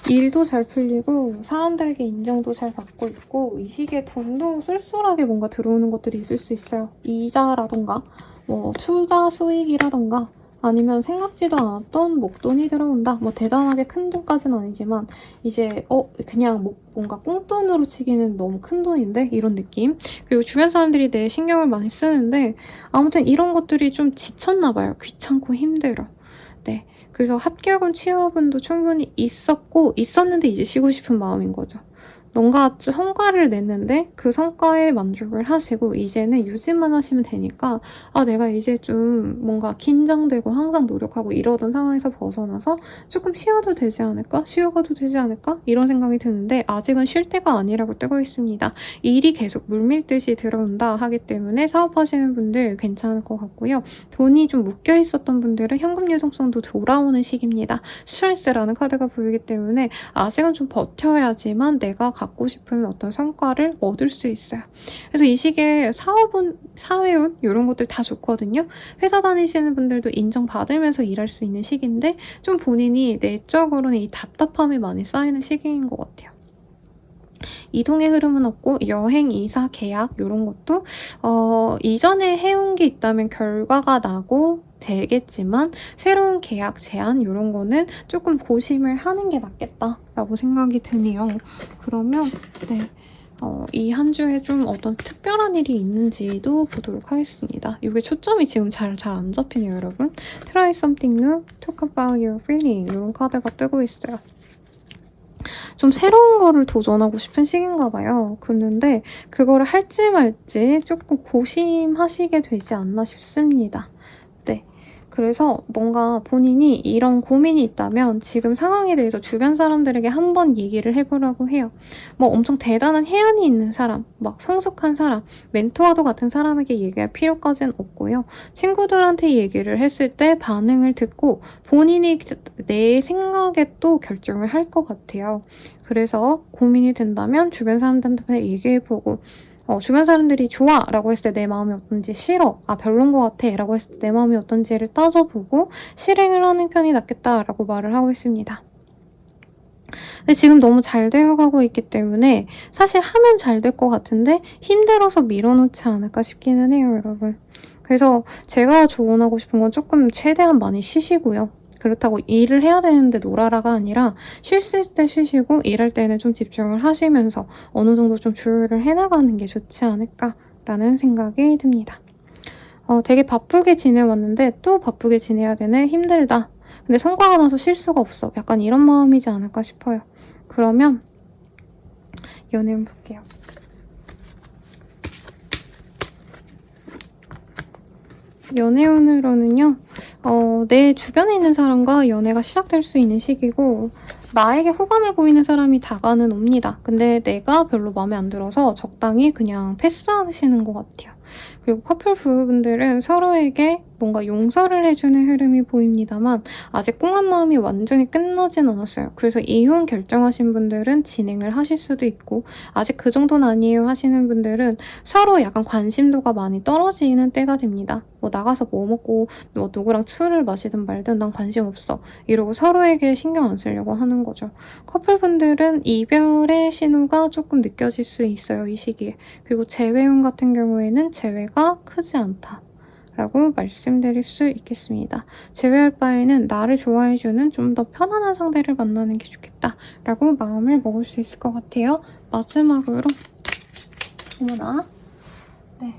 일도 잘 풀리고 사람들에게 인정도 잘 받고 있고 이 시기에 돈도 쏠쏠하게 뭔가 들어오는 것들이 있을 수 있어요. 이자라던가 뭐 투자 수익이라던가 아니면 생각지도 않았던 목돈이 들어온다. 뭐 대단하게 큰 돈까지는 아니지만 이제 그냥 뭔가 꽁돈으로 치기는 너무 큰 돈인데 이런 느낌. 그리고 주변 사람들이 내 신경을 많이 쓰는데 아무튼 이런 것들이 좀 지쳤나 봐요. 귀찮고 힘들어. 네. 그래서 합격은 취업운도 충분히 있었는데 이제 쉬고 싶은 마음인 거죠. 뭔가 성과를 냈는데 그 성과에 만족을 하시고 이제는 유지만 하시면 되니까 내가 이제 좀 뭔가 긴장되고 항상 노력하고 이러던 상황에서 벗어나서 조금 쉬어도 되지 않을까? 쉬어가도 되지 않을까? 이런 생각이 드는데 아직은 쉴 때가 아니라고 뜨고 있습니다. 일이 계속 물밀듯이 들어온다 하기 때문에 사업하시는 분들 괜찮을 것 같고요. 돈이 좀 묶여 있었던 분들은 현금 유동성도 돌아오는 시기입니다. 스트레스라는 카드가 보이기 때문에 아직은 좀 버텨야지만 내가 갖고 싶은 어떤 성과를 얻을 수 있어요. 그래서 이 시기에 사업운, 사회운 요런 것들 다 좋거든요. 회사 다니시는 분들도 인정받으면서 일할 수 있는 시기인데 좀 본인이 내적으로는 이 답답함이 많이 쌓이는 시기인 것 같아요. 이동의 흐름은 없고 여행, 이사, 계약 요런 것도 이전에 해온 게 있다면 결과가 나고 되겠지만 새로운 계약, 제안 요런 거는 조금 고심을 하는 게 낫겠다라고 생각이 드네요. 그러면 네. 이 한 주에 좀 어떤 특별한 일이 있는지도 보도록 하겠습니다. 이게 초점이 지금 잘 안 잡히네요, 여러분. Try something new, talk about your feeling 이런 카드가 뜨고 있어요. 좀 새로운 거를 도전하고 싶은 시기인가 봐요. 그런데 그거를 할지 말지 조금 고심하시게 되지 않나 싶습니다. 네. 그래서 뭔가 본인이 이런 고민이 있다면 지금 상황에 대해서 주변 사람들에게 한번 얘기를 해보라고 해요. 뭐 엄청 대단한 해안이 있는 사람, 막 성숙한 사람, 멘토와도 같은 사람에게 얘기할 필요까지는 없고요. 친구들한테 얘기를 했을 때 반응을 듣고 본인이 내 생각에 또 결정을 할 것 같아요. 그래서 고민이 된다면 주변 사람들한테 얘기해보고 주변 사람들이 좋아 라고 했을 때 내 마음이 어떤지, 싫어, 별론 것 같아 라고 했을 때 내 마음이 어떤지를 따져보고 실행을 하는 편이 낫겠다 라고 말을 하고 있습니다. 근데 지금 너무 잘 되어가고 있기 때문에 사실 하면 잘 될 것 같은데 힘들어서 밀어놓지 않을까 싶기는 해요, 여러분. 그래서 제가 조언하고 싶은 건 조금 최대한 많이 쉬시고요. 그렇다고 일을 해야 되는데 놀아라가 아니라 쉴 수 있을 때 쉬시고 일할 때는 좀 집중을 하시면서 어느 정도 좀 조율을 해나가는 게 좋지 않을까라는 생각이 듭니다. 되게 바쁘게 지내왔는데 또 바쁘게 지내야 되네, 힘들다. 근데 성과가 나서 쉴 수가 없어. 약간 이런 마음이지 않을까 싶어요. 그러면 연애운 볼게요. 연애운으로는요. 내 주변에 있는 사람과 연애가 시작될 수 있는 시기고 나에게 호감을 보이는 사람이 다가는 옵니다. 근데 내가 별로 마음에 안 들어서 적당히 그냥 패스하시는 것 같아요. 그리고 커플 부부분들은 서로에게 뭔가 용서를 해주는 흐름이 보입니다만 아직 꽁한 마음이 완전히 끝나진 않았어요. 그래서 이혼 결정하신 분들은 진행을 하실 수도 있고 아직 그 정도는 아니에요 하시는 분들은 서로 약간 관심도가 많이 떨어지는 때가 됩니다. 뭐 나가서 뭐 먹고 뭐 누구랑 술을 마시든 말든 난 관심 없어 이러고 서로에게 신경 안 쓰려고 하는 거죠. 커플분들은 이별의 신호가 조금 느껴질 수 있어요, 이 시기에. 그리고 재회운 같은 경우에는 재회가 크지 않다 라고 말씀드릴 수 있겠습니다. 재회할 바에는 나를 좋아해주는 좀 더 편안한 상대를 만나는 게 좋겠다 라고 마음을 먹을 수 있을 것 같아요. 마지막으로 어머나 네.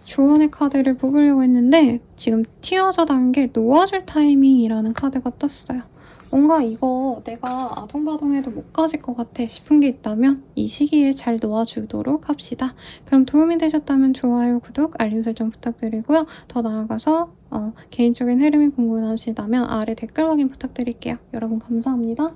조언의 카드를 뽑으려고 했는데 지금 튀어져 나온 게 놓아줄 타이밍이라는 카드가 떴어요. 뭔가 이거 내가 아둥바둥해도 못 가질 것 같아 싶은 게 있다면 이 시기에 잘 놓아주도록 합시다. 그럼 도움이 되셨다면 좋아요, 구독, 알림 설정 부탁드리고요. 더 나아가서 개인적인 흐름이 궁금하시다면 아래 댓글 확인 부탁드릴게요. 여러분 감사합니다.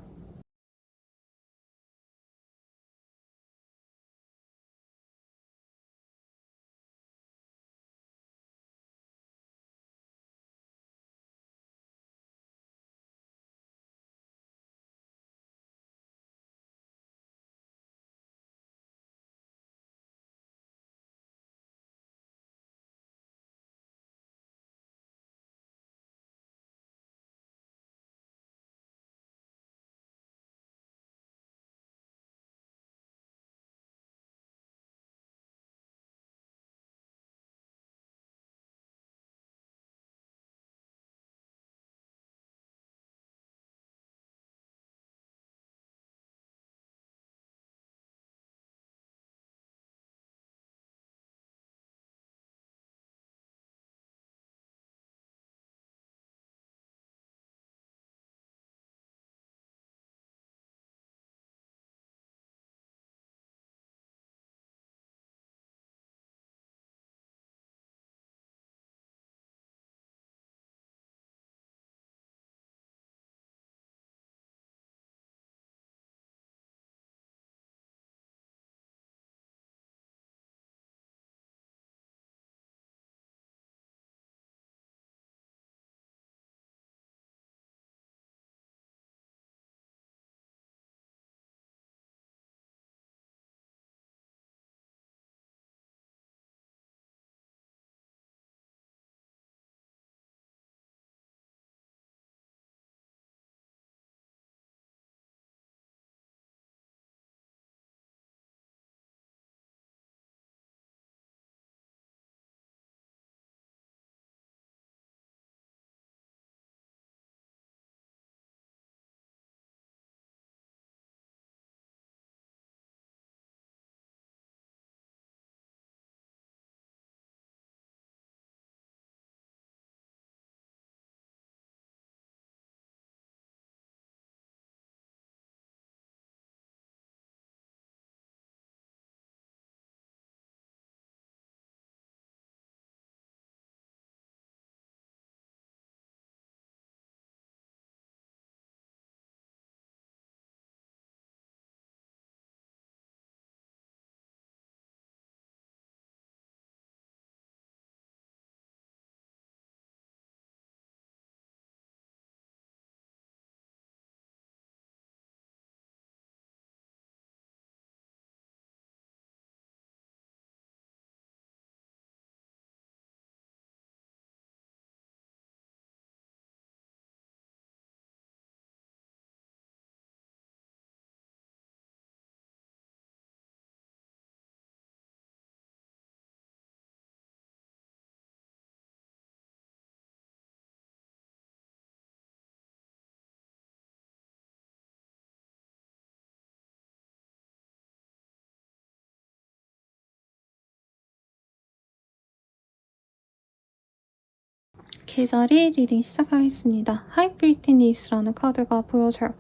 개자리 리딩 시작하겠습니다. 하이프리티니스라는 카드가 보여져요.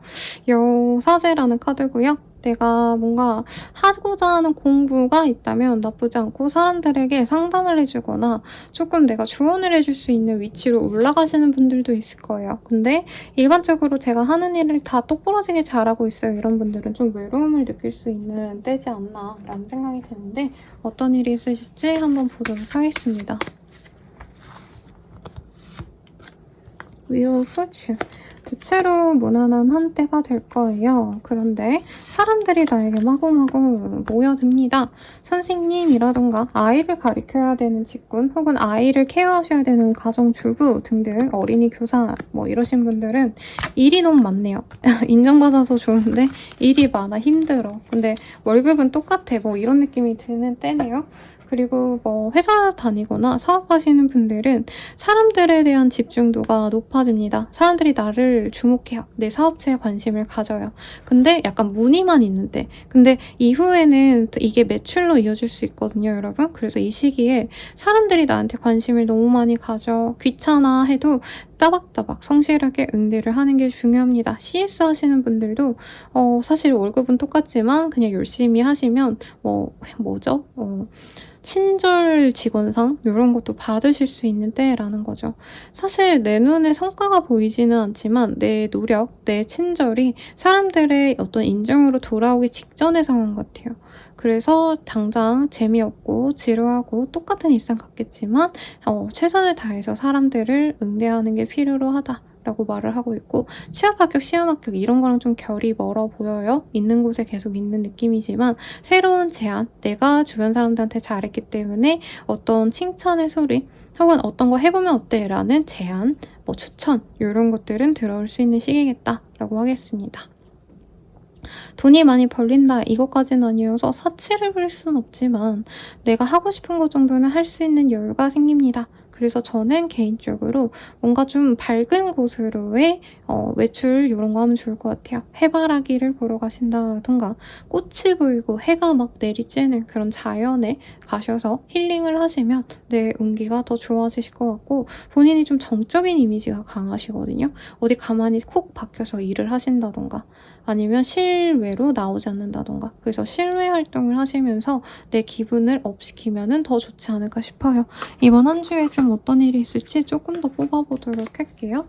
여사제라는 카드고요. 내가 뭔가 하고자 하는 공부가 있다면 나쁘지 않고 사람들에게 상담을 해주거나 조금 내가 조언을 해줄 수 있는 위치로 올라가시는 분들도 있을 거예요. 근데 일반적으로 제가 하는 일을 다 똑부러지게 잘하고 있어요. 이런 분들은 좀 외로움을 느낄 수 있는 때지 않나 라는 생각이 드는데 어떤 일이 있으실지 한번 보도록 하겠습니다. 위오 포츠. 대체로 무난한 한때가 될 거예요. 그런데 사람들이 나에게 마구마구 모여듭니다. 선생님이라던가 아이를 가르쳐야 되는 직군 혹은 아이를 케어하셔야 되는 가정주부 등등 어린이 교사 뭐 이러신 분들은 일이 너무 많네요. 인정받아서 좋은데 일이 많아 힘들어. 근데 월급은 똑같아. 뭐 이런 느낌이 드는 때네요. 그리고 뭐 회사 다니거나 사업하시는 분들은 사람들에 대한 집중도가 높아집니다. 사람들이 나를 주목해요. 내 사업체에 관심을 가져요. 근데 약간 문의만 있는데 근데 이후에는 이게 매출로 이어질 수 있거든요, 여러분. 그래서 이 시기에 사람들이 나한테 관심을 너무 많이 가져 귀찮아 해도 따박따박 성실하게 응대를 하는 게 중요합니다. CS 하시는 분들도 사실 월급은 똑같지만 그냥 열심히 하시면 뭐죠? 친절 직원상 이런 것도 받으실 수 있는 때라는 거죠. 사실 내 눈에 성과가 보이지는 않지만 내 노력, 내 친절이 사람들의 어떤 인정으로 돌아오기 직전의 상황 같아요. 그래서 당장 재미없고 지루하고 똑같은 일상 같겠지만 최선을 다해서 사람들을 응대하는 게 필요로 하다. 라고 말을 하고 있고 취업 합격, 시험 합격 이런 거랑 좀 결이 멀어 보여요. 있는 곳에 계속 있는 느낌이지만 새로운 제안, 내가 주변 사람들한테 잘했기 때문에 어떤 칭찬의 소리 혹은 어떤 거 해보면 어때? 라는 제안, 뭐 추천 이런 것들은 들어올 수 있는 시기겠다 라고 하겠습니다. 돈이 많이 벌린다 이것까지는 아니어서 사치를 부릴 순 없지만 내가 하고 싶은 것 정도는 할 수 있는 여유가 생깁니다. 그래서 저는 개인적으로 뭔가 좀 밝은 곳으로의 외출 이런 거 하면 좋을 것 같아요. 해바라기를 보러 가신다던가 꽃이 보이고 해가 막 내리쬐는 그런 자연에 가셔서 힐링을 하시면 내 운기가 더 좋아지실 것 같고 본인이 좀 정적인 이미지가 강하시거든요. 어디 가만히 콕 박혀서 일을 하신다던가 아니면 실외로 나오지 않는다던가 그래서 실외 활동을 하시면서 내 기분을 업시키면 더 좋지 않을까 싶어요. 이번 한 주에 좀 어떤 일이 있을지 조금 더 뽑아보도록 할게요.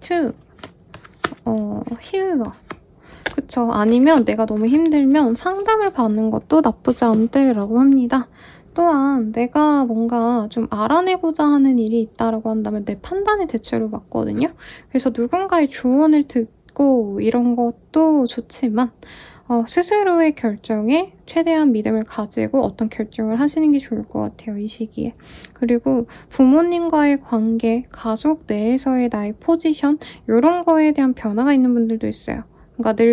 2. 힐러. 그쵸. 아니면 내가 너무 힘들면 상담을 받는 것도 나쁘지 않대라고 합니다. 또한 내가 뭔가 좀 알아내고자 하는 일이 있다라고 한다면 내 판단이 대체로 맞거든요. 그래서 누군가의 조언을 듣고 이런 것도 좋지만 스스로의 결정에 최대한 믿음을 가지고 어떤 결정을 하시는 게 좋을 것 같아요, 이 시기에. 그리고 부모님과의 관계, 가족 내에서의 나의 포지션 이런 거에 대한 변화가 있는 분들도 있어요. 그러니까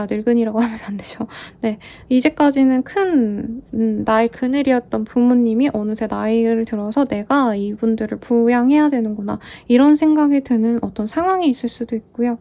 늙은이라고 하면 안 되죠. 네, 이제까지는 큰 나의 그늘이었던 부모님이 어느새 나이를 들어서 내가 이분들을 부양해야 되는구나 이런 생각이 드는 어떤 상황이 있을 수도 있고요.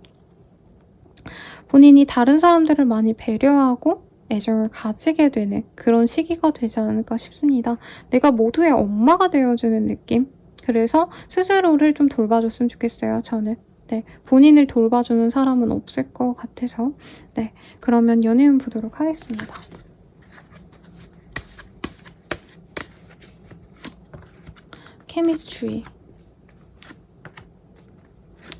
본인이 다른 사람들을 많이 배려하고 애정을 가지게 되는 그런 시기가 되지 않을까 싶습니다. 내가 모두의 엄마가 되어주는 느낌? 그래서 스스로를 좀 돌봐줬으면 좋겠어요, 저는. 네, 본인을 돌봐주는 사람은 없을 것 같아서 네, 그러면 연애운 보도록 하겠습니다. 케미스트리.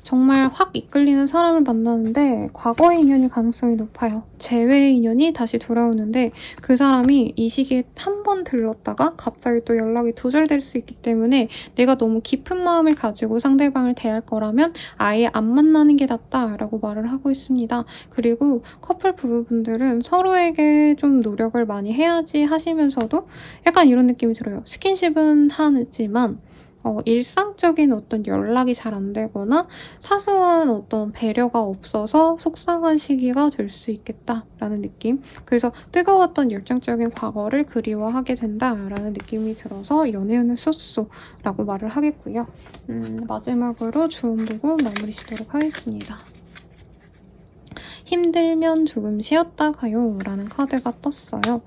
정말 확 이끌리는 사람을 만나는데 과거의 인연이 가능성이 높아요. 재회의 인연이 다시 돌아오는데 그 사람이 이 시기에 한 번 들렀다가 갑자기 또 연락이 두절될 수 있기 때문에 내가 너무 깊은 마음을 가지고 상대방을 대할 거라면 아예 안 만나는 게 낫다라고 말을 하고 있습니다. 그리고 커플 부부분들은 서로에게 좀 노력을 많이 해야지 하시면서도 약간 이런 느낌이 들어요. 스킨십은 하지만 일상적인 어떤 연락이 잘 안 되거나 사소한 어떤 배려가 없어서 속상한 시기가 될 수 있겠다라는 느낌. 그래서 뜨거웠던 열정적인 과거를 그리워하게 된다라는 느낌이 들어서 연애운은 쏘쏘라고 말을 하겠고요. 마지막으로 좋은 부분 마무리 짓도록 하겠습니다. 힘들면 조금 쉬었다 가요 라는 카드가 떴어요.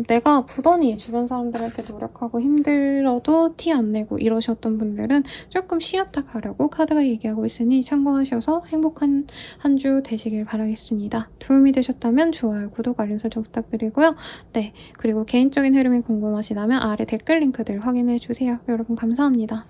내가 부단히 주변 사람들한테 노력하고 힘들어도 티 안 내고 이러셨던 분들은 조금 쉬었다 가려고 카드가 얘기하고 있으니 참고하셔서 행복한 한 주 되시길 바라겠습니다. 도움이 되셨다면 좋아요, 구독, 알림 설정 부탁드리고요. 네, 그리고 개인적인 흐름이 궁금하시다면 아래 댓글 링크들 확인해주세요. 여러분 감사합니다.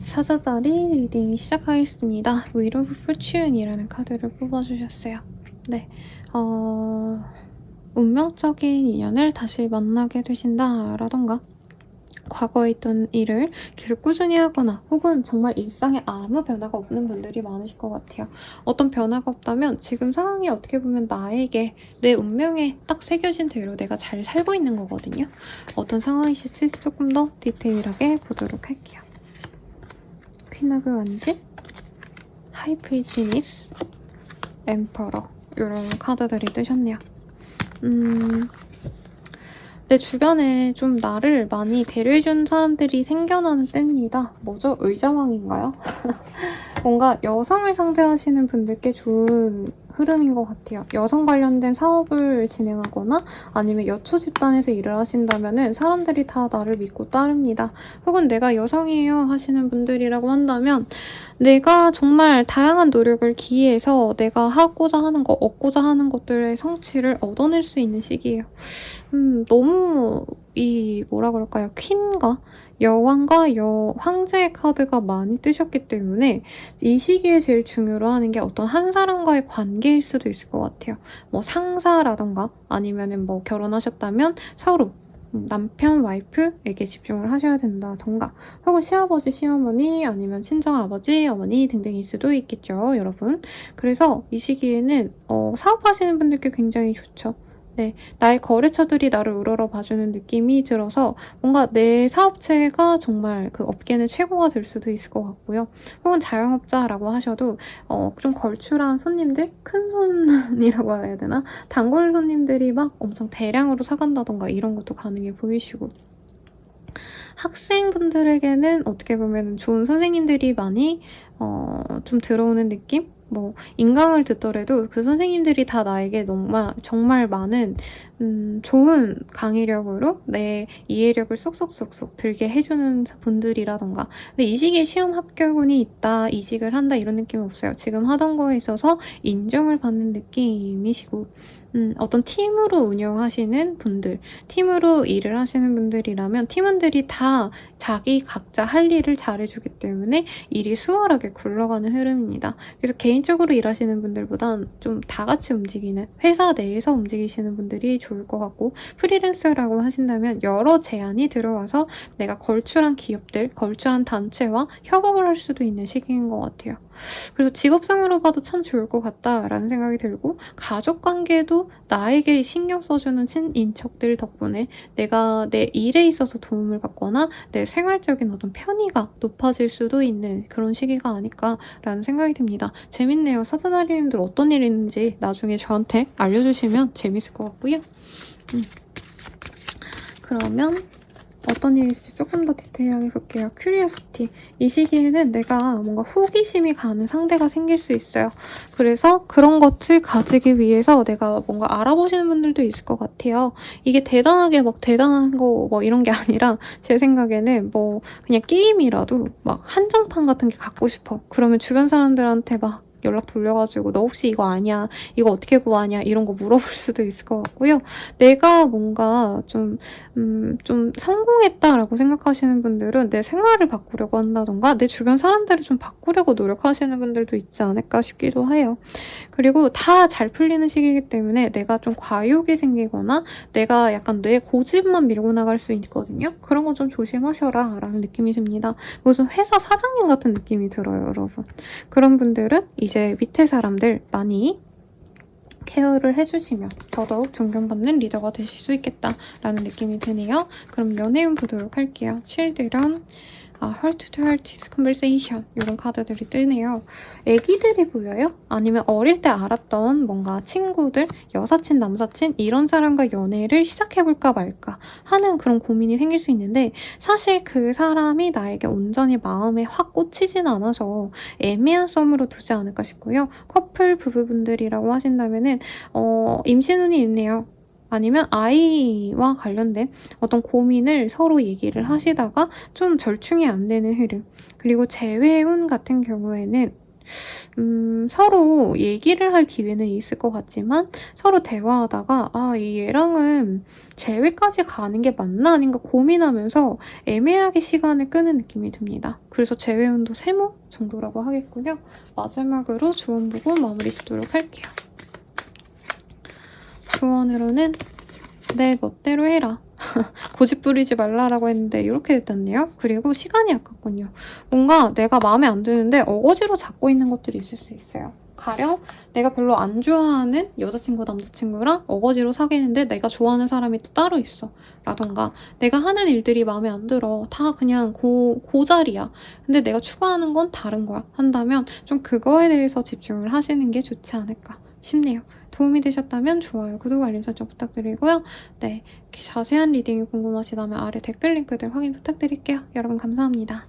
사자자리 리딩 시작하겠습니다. 위로 풀치윤이라는 카드를 뽑아주셨어요. 네, 운명적인 인연을 다시 만나게 되신다 라던가 과거에 있던 일을 계속 꾸준히 하거나 혹은 정말 일상에 아무 변화가 없는 분들이 많으실 것 같아요. 어떤 변화가 없다면 지금 상황이 어떻게 보면 나에게 내 운명에 딱 새겨진 대로 내가 잘 살고 있는 거거든요. 어떤 상황이실지 조금 더 디테일하게 보도록 할게요. 퀸 오브 원즈, 하이프리티니스, 엠퍼러 이런 카드들이 뜨셨네요. 내 주변에 좀 나를 많이 배려해주는 사람들이 생겨나는 때입니다. 뭐죠? 의자왕인가요? 뭔가 여성을 상대하시는 분들께 좋은 흐름인 것 같아요. 여성 관련된 사업을 진행하거나 아니면 여초 집단에서 일을 하신다면은 사람들이 다 나를 믿고 따릅니다. 혹은 내가 여성이에요 하시는 분들이라고 한다면 내가 정말 다양한 노력을 기해서 내가 하고자 하는 거, 얻고자 하는 것들의 성취를 얻어낼 수 있는 시기예요. 너무 뭐라 그럴까요? 퀸과 여왕과 황제의 카드가 많이 뜨셨기 때문에 이 시기에 제일 중요로 하는 게 어떤 한 사람과의 관계일 수도 있을 것 같아요. 뭐 상사라던가 아니면은 뭐 결혼하셨다면 서로 남편, 와이프에게 집중을 하셔야 된다던가 혹은 시아버지, 시어머니 아니면 친정아버지, 어머니 등등일 수도 있겠죠, 여러분. 그래서 이 시기에는 사업하시는 분들께 굉장히 좋죠. 네, 나의 거래처들이 나를 우러러 봐주는 느낌이 들어서 뭔가 내 사업체가 정말 그 업계는 최고가 될 수도 있을 것 같고요. 혹은 자영업자라고 하셔도 좀 걸출한 손님들? 큰 손이라고 해야 되나? 단골 손님들이 막 엄청 대량으로 사간다던가 이런 것도 가능해 보이시고 학생분들에게는 어떻게 보면 좋은 선생님들이 많이 좀 들어오는 느낌? 뭐 인강을 듣더라도 그 선생님들이 다 나에게 정말 많은 좋은 강의력으로 내 이해력을 쏙쏙쏙쏙 들게 해주는 분들이라던가 근데 이 시기에 시험 합격운이 있다, 이직을 한다 이런 느낌은 없어요. 지금 하던 거에 있어서 인정을 받는 느낌이시고 어떤 팀으로 운영하시는 분들, 팀으로 일을 하시는 분들이라면 팀원들이 다 자기 각자 할 일을 잘해주기 때문에 일이 수월하게 굴러가는 흐름입니다. 그래서 개인적으로 일하시는 분들보단 좀 다 같이 움직이는 회사 내에서 움직이시는 분들이 좋을 것 같고 프리랜서라고 하신다면 여러 제안이 들어와서 내가 걸출한 기업들, 걸출한 단체와 협업을 할 수도 있는 시기인 것 같아요. 그래서 직업상으로 봐도 참 좋을 것 같다라는 생각이 들고 가족관계도 나에게 신경 써주는 친인척들 덕분에 내가 내 일에 있어서 도움을 받거나 내 생활적인 어떤 편의가 높아질 수도 있는 그런 시기가 아닐까라는 생각이 듭니다. 재밌네요. 사자다리님들 어떤 일 있는지 나중에 저한테 알려주시면 재밌을 것 같고요. 그러면 어떤 일이 있을지 조금 더 디테일하게 볼게요. 큐리오시티. 이 시기에는 내가 뭔가 호기심이 가는 상대가 생길 수 있어요. 그래서 그런 것을 가지기 위해서 내가 뭔가 알아보시는 분들도 있을 것 같아요. 이게 대단하게 막 대단한 거 뭐 이런 게 아니라 제 생각에는 뭐 그냥 게임이라도 막 한정판 같은 게 갖고 싶어. 그러면 주변 사람들한테 막 연락 돌려가지고 너 혹시 이거 아냐? 이거 어떻게 구하냐? 이런 거 물어볼 수도 있을 것 같고요. 내가 뭔가 좀 성공했다라고 생각하시는 분들은 내 생활을 바꾸려고 한다던가 내 주변 사람들을 좀 바꾸려고 노력하시는 분들도 있지 않을까 싶기도 해요. 그리고 다 잘 풀리는 시기이기 때문에 내가 좀 과욕이 생기거나 내가 약간 내 고집만 밀고 나갈 수 있거든요. 그런 거 좀 조심하셔라 라는 느낌이 듭니다. 무슨 회사 사장님 같은 느낌이 들어요, 여러분. 그런 분들은 이제 밑에 사람들 많이 케어를 해주시면 더더욱 존경받는 리더가 되실 수 있겠다라는 느낌이 드네요. 그럼 연애운 보도록 할게요. Children, Heart to Heart Conversation 이런 카드들이 뜨네요. 애기들이 보여요? 아니면 어릴 때 알았던 뭔가 친구들, 여사친, 남사친 이런 사람과 연애를 시작해볼까 말까 하는 그런 고민이 생길 수 있는데 사실 그 사람이 나에게 온전히 마음에 확 꽂히진 않아서 애매한 썸으로 두지 않을까 싶고요. 커플 부부분들이라고 하신다면은 임신운이 있네요. 아니면 아이와 관련된 어떤 고민을 서로 얘기를 하시다가 좀 절충이 안 되는 흐름. 그리고 재회운 같은 경우에는 서로 얘기를 할 기회는 있을 것 같지만 서로 대화하다가 이 얘랑은 재회까지 가는 게 맞나 아닌가 고민하면서 애매하게 시간을 끄는 느낌이 듭니다. 그래서 재회운도 세모 정도라고 하겠고요. 마지막으로 조언 보고 마무리 짓도록 할게요. 조언으로는 내 멋대로 해라. 고집 부리지 말라라고 했는데 이렇게 됐네요. 그리고 시간이 아깝군요. 뭔가 내가 마음에 안 드는데 어거지로 잡고 있는 것들이 있을 수 있어요. 가령 내가 별로 안 좋아하는 여자친구, 남자친구랑 어거지로 사귀는데 내가 좋아하는 사람이 또 따로 있어. 라던가 내가 하는 일들이 마음에 안 들어. 다 그냥 고자리야. 근데 내가 추구하는 건 다른 거야. 한다면 좀 그거에 대해서 집중을 하시는 게 좋지 않을까 싶네요. 도움이 되셨다면 좋아요, 구독, 알림 설정 부탁드리고요. 네, 이렇게 자세한 리딩이 궁금하시다면 아래 댓글 링크들 확인 부탁드릴게요. 여러분 감사합니다.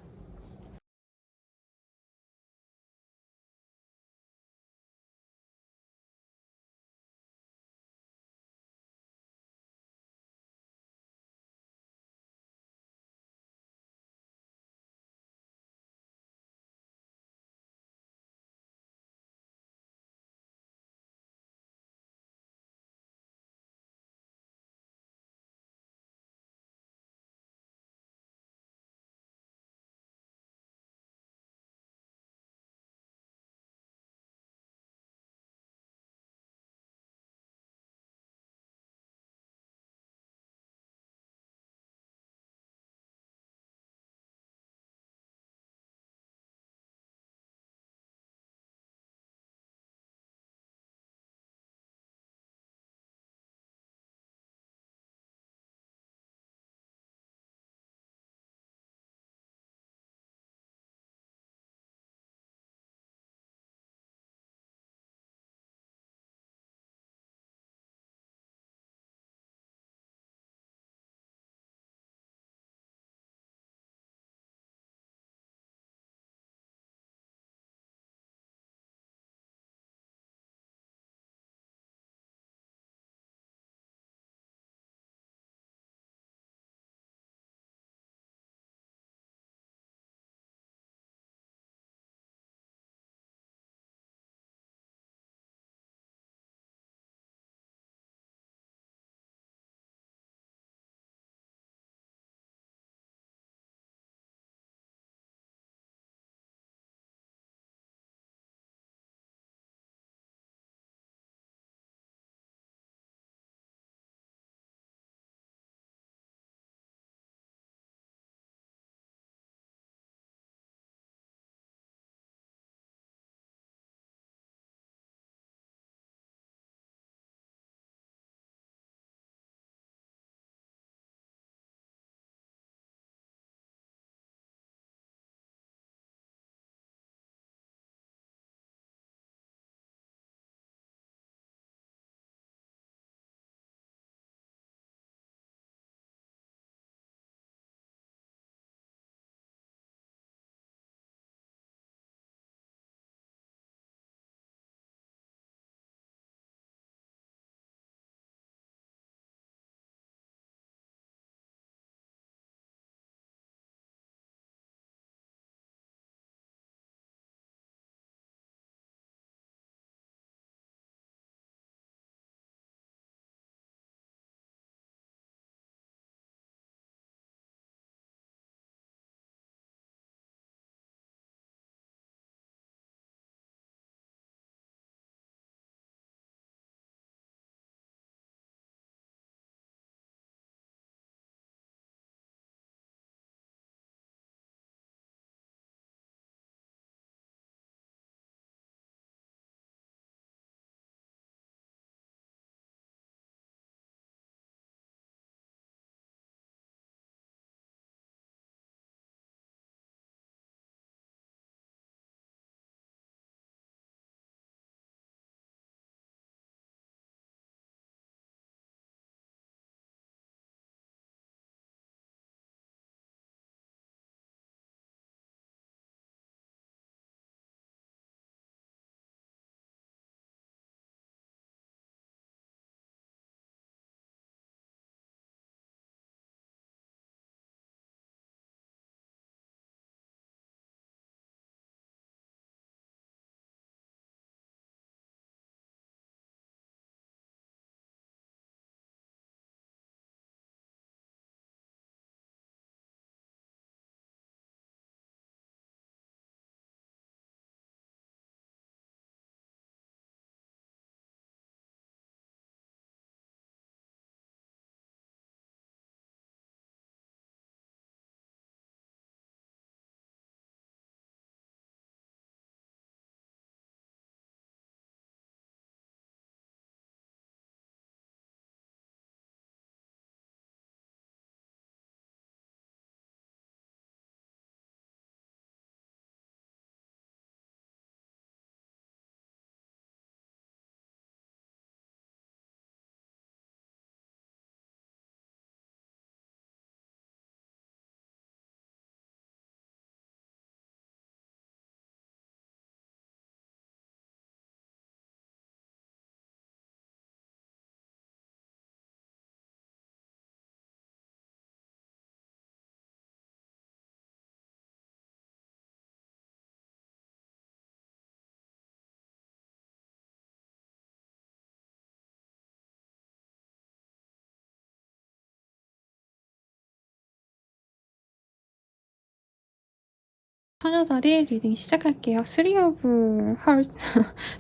처녀자리 리딩 시작할게요. 3 of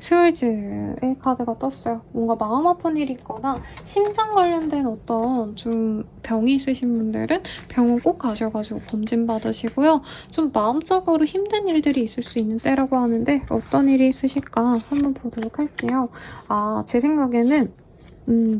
스월즈의 카드가 떴어요. 뭔가 마음 아픈 일이 있거나 심장 관련된 어떤 좀 병이 있으신 분들은 병원 꼭 가셔가지고 검진 받으시고요. 좀 마음적으로 힘든 일들이 있을 수 있는 때라고 하는데 어떤 일이 있으실까 한번 보도록 할게요. 제 생각에는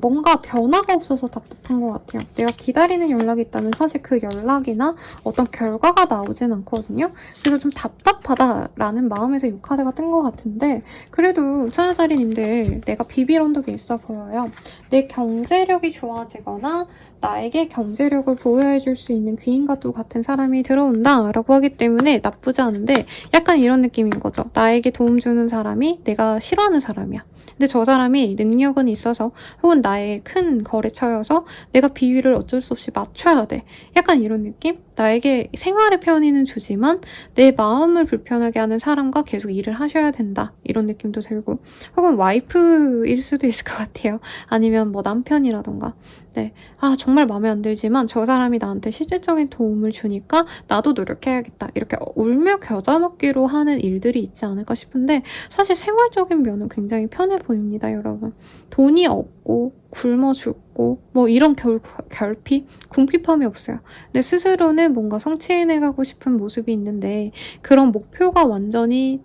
뭔가 변화가 없어서 답답한 것 같아요. 내가 기다리는 연락이 있다면 사실 그 연락이나 어떤 결과가 나오진 않거든요. 그래서 좀 답답하다라는 마음에서 이 카드가 뜬 것 같은데 그래도 처녀자리님들 내가 비빌 언덕이 있어 보여요. 내 경제력이 좋아지거나 나에게 경제력을 부여해줄 수 있는 귀인과 또 같은 사람이 들어온다라고 하기 때문에 나쁘지 않은데 약간 이런 느낌인 거죠. 나에게 도움 주는 사람이 내가 싫어하는 사람이야. 근데 저 사람이 능력은 있어서 혹은 나의 큰 거래처여서 내가 비위를 어쩔 수 없이 맞춰야 돼. 약간 이런 느낌? 나에게 생활의 편의는 주지만 내 마음을 불편하게 하는 사람과 계속 일을 하셔야 된다. 이런 느낌도 들고 혹은 와이프일 수도 있을 것 같아요. 아니면 뭐 남편이라던가. 네. 정말 마음에 안 들지만 저 사람이 나한테 실질적인 도움을 주니까 나도 노력해야겠다. 이렇게 울며 겨자 먹기로 하는 일들이 있지 않을까 싶은데 사실 생활적인 면은 굉장히 편해 보입니다, 여러분. 돈이 없고 굶어 죽고 뭐 이런 결핍, 궁핍함이 없어요. 근데 스스로는 뭔가 성취해내가고 싶은 모습이 있는데 그런 목표가 완전히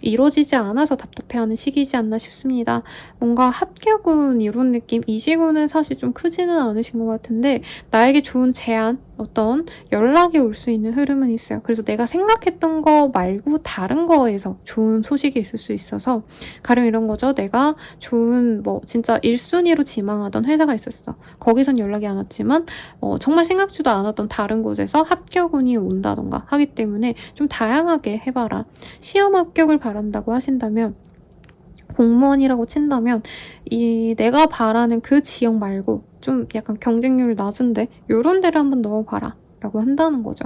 이루어지지 않아서 답답해하는 시기이지 않나 싶습니다. 뭔가 합격은 이런 느낌, 이직운은 사실 좀 크지는 않으신 것 같은데 나에게 좋은 제안, 어떤 연락이 올 수 있는 흐름은 있어요. 그래서 내가 생각했던 거 말고 다른 거에서 좋은 소식이 있을 수 있어서 가령 이런 거죠. 내가 좋은 뭐 진짜 1순위로 지망하던 회사가 있었어. 거기선 연락이 안 왔지만 정말 생각지도 않았던 다른 곳에서 합격운이 온다던가 하기 때문에 좀 다양하게 해봐라. 시험 합격을 바란다고 하신다면 공무원이라고 친다면 내가 바라는 그 지역 말고 좀 약간 경쟁률 낮은데 요런 데를 한번 넣어봐라 라고 한다는 거죠.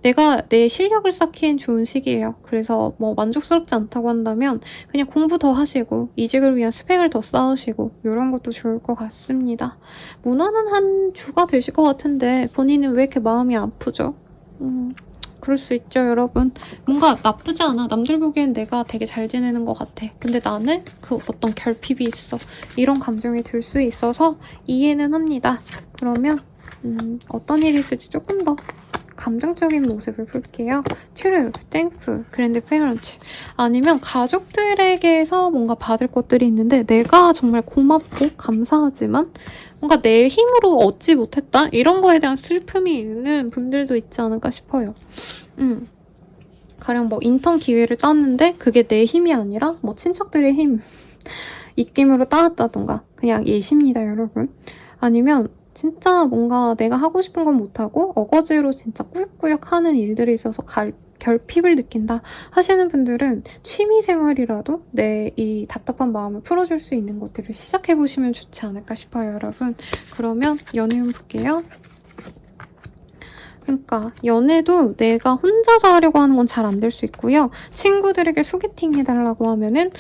내가 내 실력을 쌓기엔 좋은 시기예요. 그래서 뭐 만족스럽지 않다고 한다면 그냥 공부 더 하시고 이직을 위한 스펙을 더 쌓으시고 이런 것도 좋을 것 같습니다. 무난한 한 주가 되실 것 같은데 본인은 왜 이렇게 마음이 아프죠? 그럴 수 있죠, 여러분. 뭔가 나쁘지 않아. 남들 보기엔 내가 되게 잘 지내는 것 같아. 근데 나는 그 어떤 결핍이 있어. 이런 감정이 들 수 있어서 이해는 합니다. 그러면 어떤 일이 있을지 조금 더 감정적인 모습을 볼게요. 트루, 땡프, 그랜드 페어런츠. 아니면 가족들에게서 뭔가 받을 것들이 있는데 내가 정말 고맙고 감사하지만 뭔가 내 힘으로 얻지 못했다? 이런 거에 대한 슬픔이 있는 분들도 있지 않을까 싶어요. 가령 뭐 인턴 기회를 땄는데 그게 내 힘이 아니라 뭐 친척들의 힘, 입김으로 따왔다던가 그냥 예시입니다, 여러분. 아니면 진짜 뭔가 내가 하고 싶은 건 못하고 어거지로 진짜 꾸역꾸역 하는 일들이 있어서 결핍을 느낀다 하시는 분들은 취미생활이라도 내 이 답답한 마음을 풀어줄 수 있는 것들을 시작해보시면 좋지 않을까 싶어요, 여러분. 그러면 연애운 볼게요. 그러니까 연애도 내가 혼자서 하려고 하는 건 잘 안 될 수 있고요. 친구들에게 소개팅 해달라고 하면은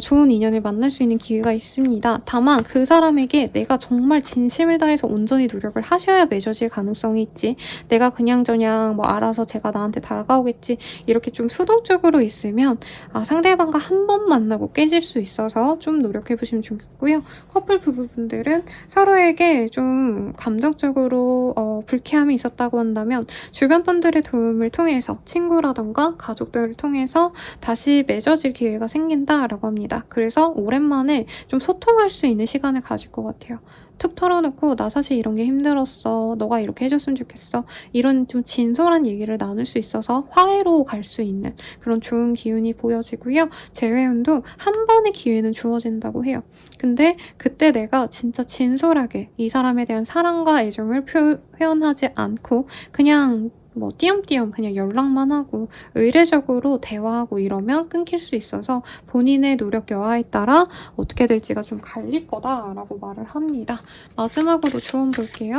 좋은 인연을 만날 수 있는 기회가 있습니다. 다만 그 사람에게 내가 정말 진심을 다해서 온전히 노력을 하셔야 맺어질 가능성이 있지. 내가 그냥저냥 뭐 알아서 제가 나한테 다가오겠지 이렇게 좀 수동적으로 있으면 상대방과 한 번 만나고 깨질 수 있어서 좀 노력해보시면 좋겠고요. 커플 부부분들은 서로에게 좀 감정적으로 불쾌함이 있었다고 한다면 주변 분들의 도움을 통해서 친구라던가 가족들을 통해서 다시 맺어질 기회가 생긴다라고 합니다. 그래서 오랜만에 좀 소통할 수 있는 시간을 가질 것 같아요. 툭 털어놓고 나 사실 이런 게 힘들었어. 너가 이렇게 해줬으면 좋겠어. 이런 좀 진솔한 얘기를 나눌 수 있어서 화해로 갈 수 있는 그런 좋은 기운이 보여지고요. 재회운도 한 번의 기회는 주어진다고 해요. 근데 그때 내가 진짜 진솔하게 이 사람에 대한 사랑과 애정을 표현하지 않고 그냥 뭐 띄엄띄엄 그냥 연락만 하고 의례적으로 대화하고 이러면 끊길 수 있어서 본인의 노력 여하에 따라 어떻게 될지가 좀 갈릴 거다라고 말을 합니다. 마지막으로 조언 볼게요.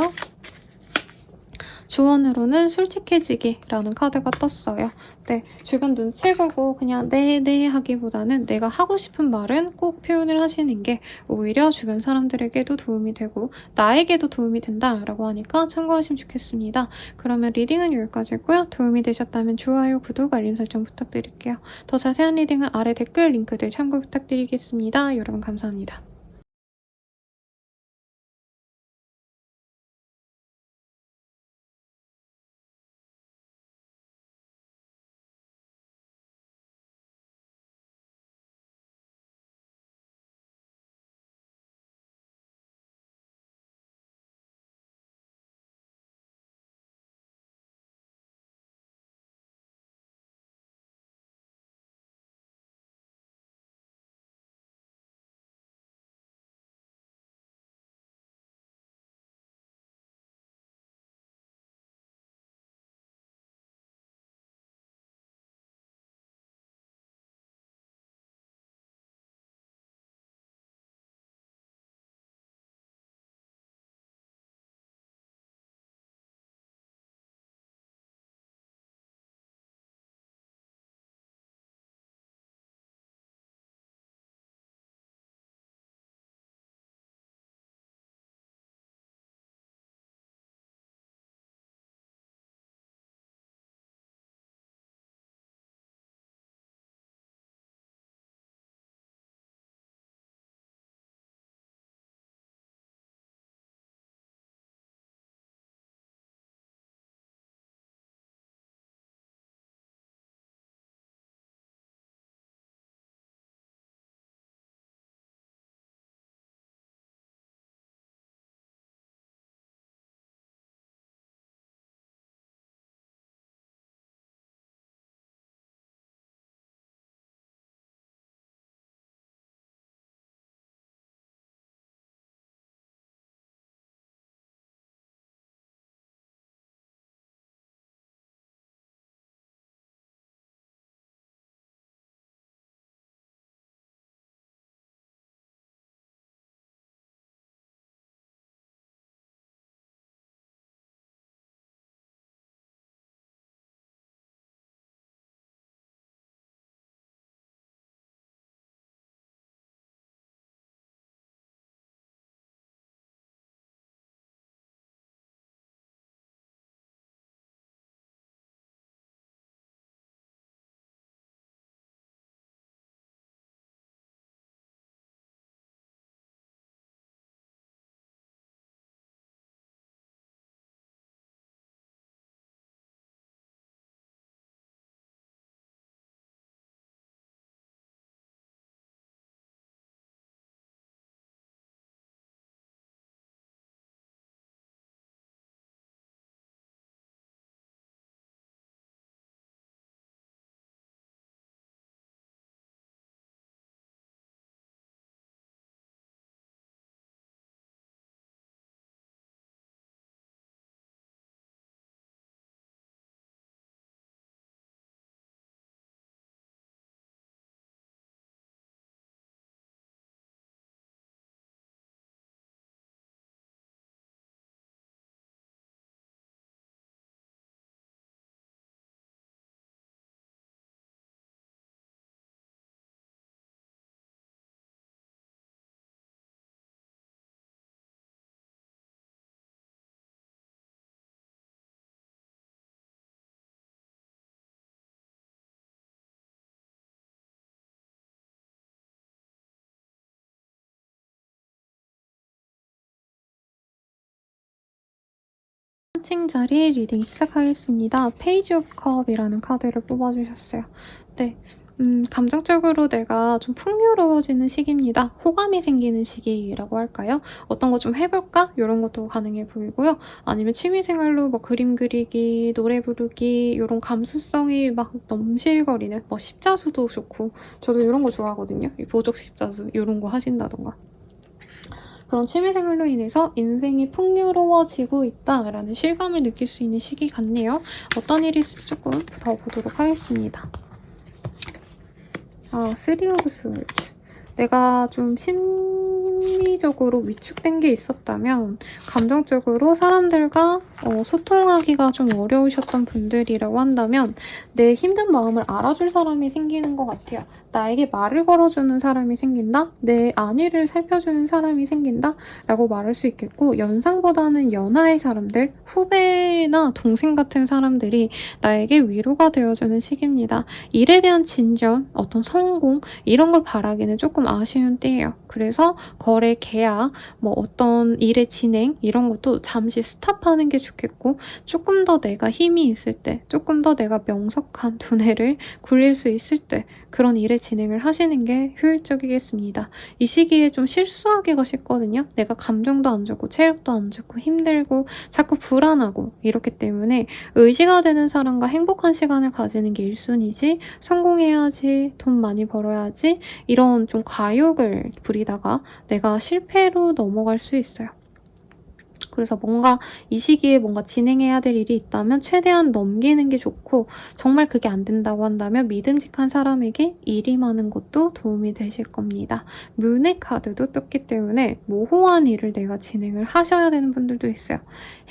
조언으로는 솔직해지기라는 카드가 떴어요. 네, 주변 눈치 보고 그냥 네네 하기보다는 내가 하고 싶은 말은 꼭 표현을 하시는 게 오히려 주변 사람들에게도 도움이 되고 나에게도 도움이 된다라고 하니까 참고하시면 좋겠습니다. 그러면 리딩은 여기까지고요. 도움이 되셨다면 좋아요, 구독, 알림 설정 부탁드릴게요. 더 자세한 리딩은 아래 댓글 링크들 참고 부탁드리겠습니다. 여러분 감사합니다. 펀칭 자리 리딩 시작하겠습니다. 페이지 오브 컵이라는 카드를 뽑아주셨어요. 네. 감정적으로 내가 좀 풍요로워지는 시기입니다. 호감이 생기는 시기라고 할까요? 어떤 거 좀 해볼까? 이런 것도 가능해 보이고요. 아니면 취미생활로 뭐 그림 그리기, 노래 부르기 이런 감수성이 막 넘실거리는 뭐 십자수도 좋고 저도 이런 거 좋아하거든요. 이 보적 십자수 이런 거 하신다던가. 그런 취미생활로 인해서 인생이 풍요로워지고 있다라는 실감을 느낄 수 있는 시기 같네요. 어떤 일이 있을지 조금 더 보도록 하겠습니다. 쓰리 오브 스월드. 내가 좀 심리적으로 위축된 게 있었다면 감정적으로 사람들과 소통하기가 좀 어려우셨던 분들이라고 한다면 내 힘든 마음을 알아줄 사람이 생기는 것 같아요. 나에게 말을 걸어주는 사람이 생긴다? 내 안위를 살펴주는 사람이 생긴다? 라고 말할 수 있겠고, 연상보다는 연하의 사람들, 후배나 동생 같은 사람들이 나에게 위로가 되어주는 시기입니다. 일에 대한 진전, 어떤 성공, 이런 걸 바라기는 조금 아쉬운 때예요. 그래서 거래, 계약, 뭐 어떤 일의 진행, 이런 것도 잠시 스탑하는 게 좋겠고, 조금 더 내가 힘이 있을 때, 조금 더 내가 명석한 두뇌를 굴릴 수 있을 때, 그런 일의 진행을 하시는 게 효율적이겠습니다. 이 시기에 좀 실수하기가 쉽거든요. 내가 감정도 안 좋고 체력도 안 좋고 힘들고 자꾸 불안하고 이렇기 때문에 의지가 되는 사람과 행복한 시간을 가지는 게 1순위지, 성공해야지, 돈 많이 벌어야지, 이런 좀 과욕을 부리다가 내가 실패로 넘어갈 수 있어요. 그래서 뭔가 이 시기에 뭔가 진행해야 될 일이 있다면 최대한 넘기는 게 좋고, 정말 그게 안 된다고 한다면 믿음직한 사람에게 일임하는 것도 도움이 되실 겁니다. 문의 카드도 떴기 때문에 모호한 일을 내가 진행을 하셔야 되는 분들도 있어요.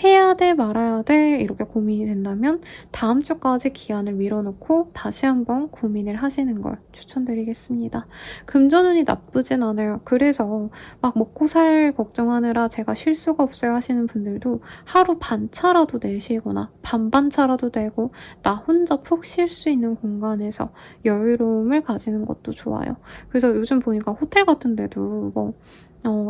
해야 돼 말아야 돼 이렇게 고민이 된다면 다음 주까지 기한을 미뤄놓고 다시 한번 고민을 하시는 걸 추천드리겠습니다. 금전운이 나쁘진 않아요. 그래서 막 먹고 살 걱정하느라 제가 쉴 수가 없어요 하시는 분들도 하루 반차라도 내쉬거나 반반차라도 내고 나 혼자 푹 쉴 수 있는 공간에서 여유로움을 가지는 것도 좋아요. 그래서 요즘 보니까 호텔 같은 데도 뭐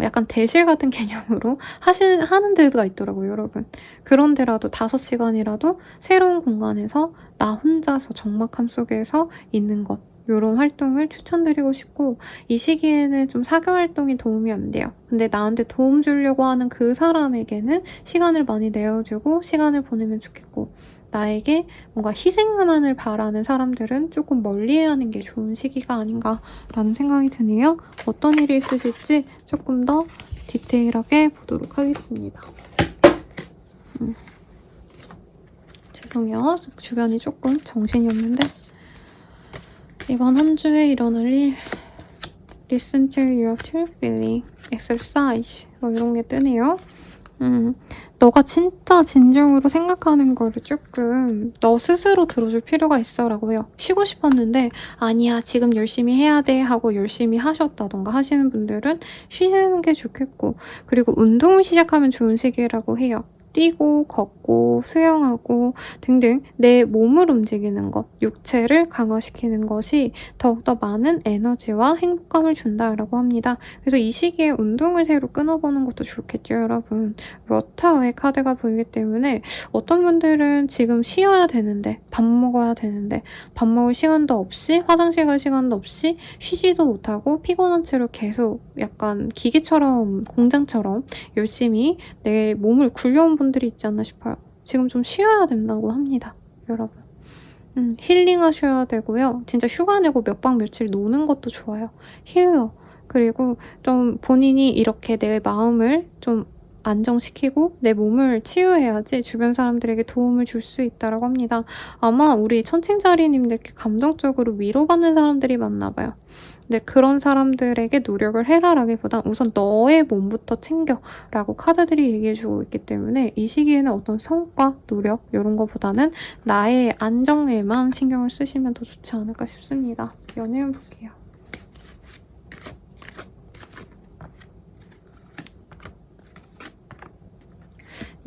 약간 대실 같은 개념으로 하는 데가 있더라고요, 여러분. 그런 데라도 5시간이라도 새로운 공간에서 나 혼자서 적막함 속에서 있는 것, 요런 활동을 추천드리고 싶고, 이 시기에는 좀 사교 활동이 도움이 안 돼요. 근데 나한테 도움 주려고 하는 그 사람에게는 시간을 많이 내어주고 시간을 보내면 좋겠고, 나에게 뭔가 희생만을 바라는 사람들은 조금 멀리해야 하는 게 좋은 시기가 아닌가라는 생각이 드네요. 어떤 일이 있으실지 조금 더 디테일하게 보도록 하겠습니다. 죄송해요. 주변이 조금 정신이 없는데, 이번 한 주에 일어날 일, Listen to your true feeling, exercise, 뭐 이런 게 뜨네요. 너가 진짜 진정으로 생각하는 거를 조금 너 스스로 들어줄 필요가 있어 라고 해요. 쉬고 싶었는데 아니야 지금 열심히 해야 돼 하고 열심히 하셨다던가 하시는 분들은 쉬는 게 좋겠고, 그리고 운동을 시작하면 좋은 시기라고 해요. 뛰고 걷고 수영하고 등등 내 몸을 움직이는 것, 육체를 강화시키는 것이 더욱더 많은 에너지와 행복감을 준다라고 합니다. 그래서 이 시기에 운동을 새로 끊어보는 것도 좋겠죠, 여러분. 워터의 카드가 보이기 때문에 어떤 분들은 지금 쉬어야 되는데, 밥 먹어야 되는데, 밥 먹을 시간도 없이, 화장실 갈 시간도 없이, 쉬지도 못하고 피곤한 채로 계속 약간 기계처럼, 공장처럼 열심히 내 몸을 굴려온 분들이 있지 않나 싶어요. 지금 좀 쉬어야 된다고 합니다, 여러분. 힐링하셔야 되고요. 진짜 휴가 내고 몇 박 며칠 노는 것도 좋아요. 힐러. 그리고 좀 본인이 이렇게 내 마음을 좀 안정시키고 내 몸을 치유해야지 주변 사람들에게 도움을 줄 수 있다고 합니다. 아마 우리 천칭자리님들께 감정적으로 위로받는 사람들이 많나 봐요. 근데 그런 사람들에게 노력을 해라라기보단 우선 너의 몸부터 챙겨라고 카드들이 얘기해주고 있기 때문에 이 시기에는 어떤 성과, 노력 이런 거보다는 나의 안정에만 신경을 쓰시면 더 좋지 않을까 싶습니다. 연애운 볼게요.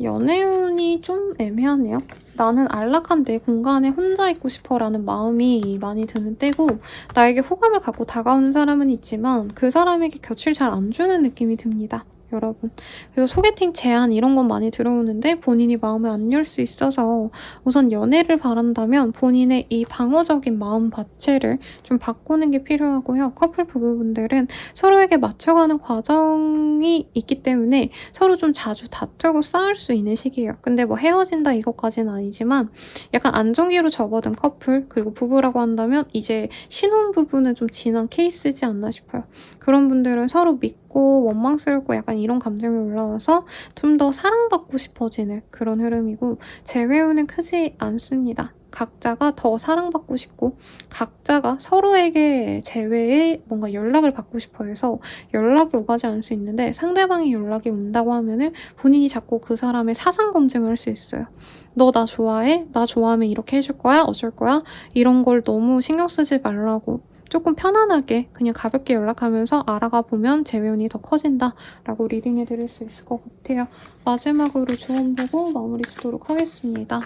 연애운이 좀 애매하네요. 나는 안락한 내 공간에 혼자 있고 싶어라는 마음이 많이 드는 때고, 나에게 호감을 갖고 다가오는 사람은 있지만 그 사람에게 곁을 잘 안 주는 느낌이 듭니다, 여러분. 그래서 소개팅 제안 이런 건 많이 들어오는데 본인이 마음을 안 열 수 있어서 우선 연애를 바란다면 본인의 이 방어적인 마음 자체를 좀 바꾸는 게 필요하고요. 커플 부부분들은 서로에게 맞춰가는 과정이 있기 때문에 서로 좀 자주 다투고 싸울 수 있는 시기예요. 근데 뭐 헤어진다 이것까지는 아니지만 약간 안정기로 접어든 커플, 그리고 부부라고 한다면 이제 신혼부부는 좀 지난 케이스지 않나 싶어요. 그런 분들은 서로 믿고 원망스럽고 약간 이런 감정이 올라와서 좀 더 사랑받고 싶어지는 그런 흐름이고, 재회운은 크지 않습니다. 각자가 더 사랑받고 싶고 각자가 서로에게 제외의 뭔가 연락을 받고 싶어 해서 연락이 오가지 않을 수 있는데 상대방이 연락이 온다고 하면은 본인이 자꾸 그 사람의 사상 검증을 할 수 있어요. "너 나 좋아해? 나 좋아하면 이렇게 해줄 거야? 어쩔 거야?" 이런 걸 너무 신경 쓰지 말라고 조금 편안하게 그냥 가볍게 연락하면서 알아가 보면 "재회원이 더 커진다."라고 리딩해 드릴 수 있을 것 같아요. 마지막으로 조언 보고 마무리 짓도록 하겠습니다.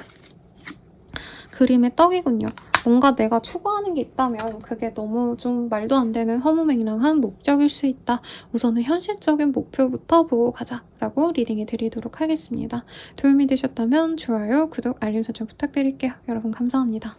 그림의 떡이군요. 뭔가 내가 추구하는 게 있다면 그게 너무 좀 말도 안 되는 허무맹랑한 목적일 수 있다. 우선은 현실적인 목표부터 보고 가자라고 리딩해 드리도록 하겠습니다. 도움이 되셨다면 좋아요, 구독, 알림 설정 부탁드릴게요. 여러분 감사합니다.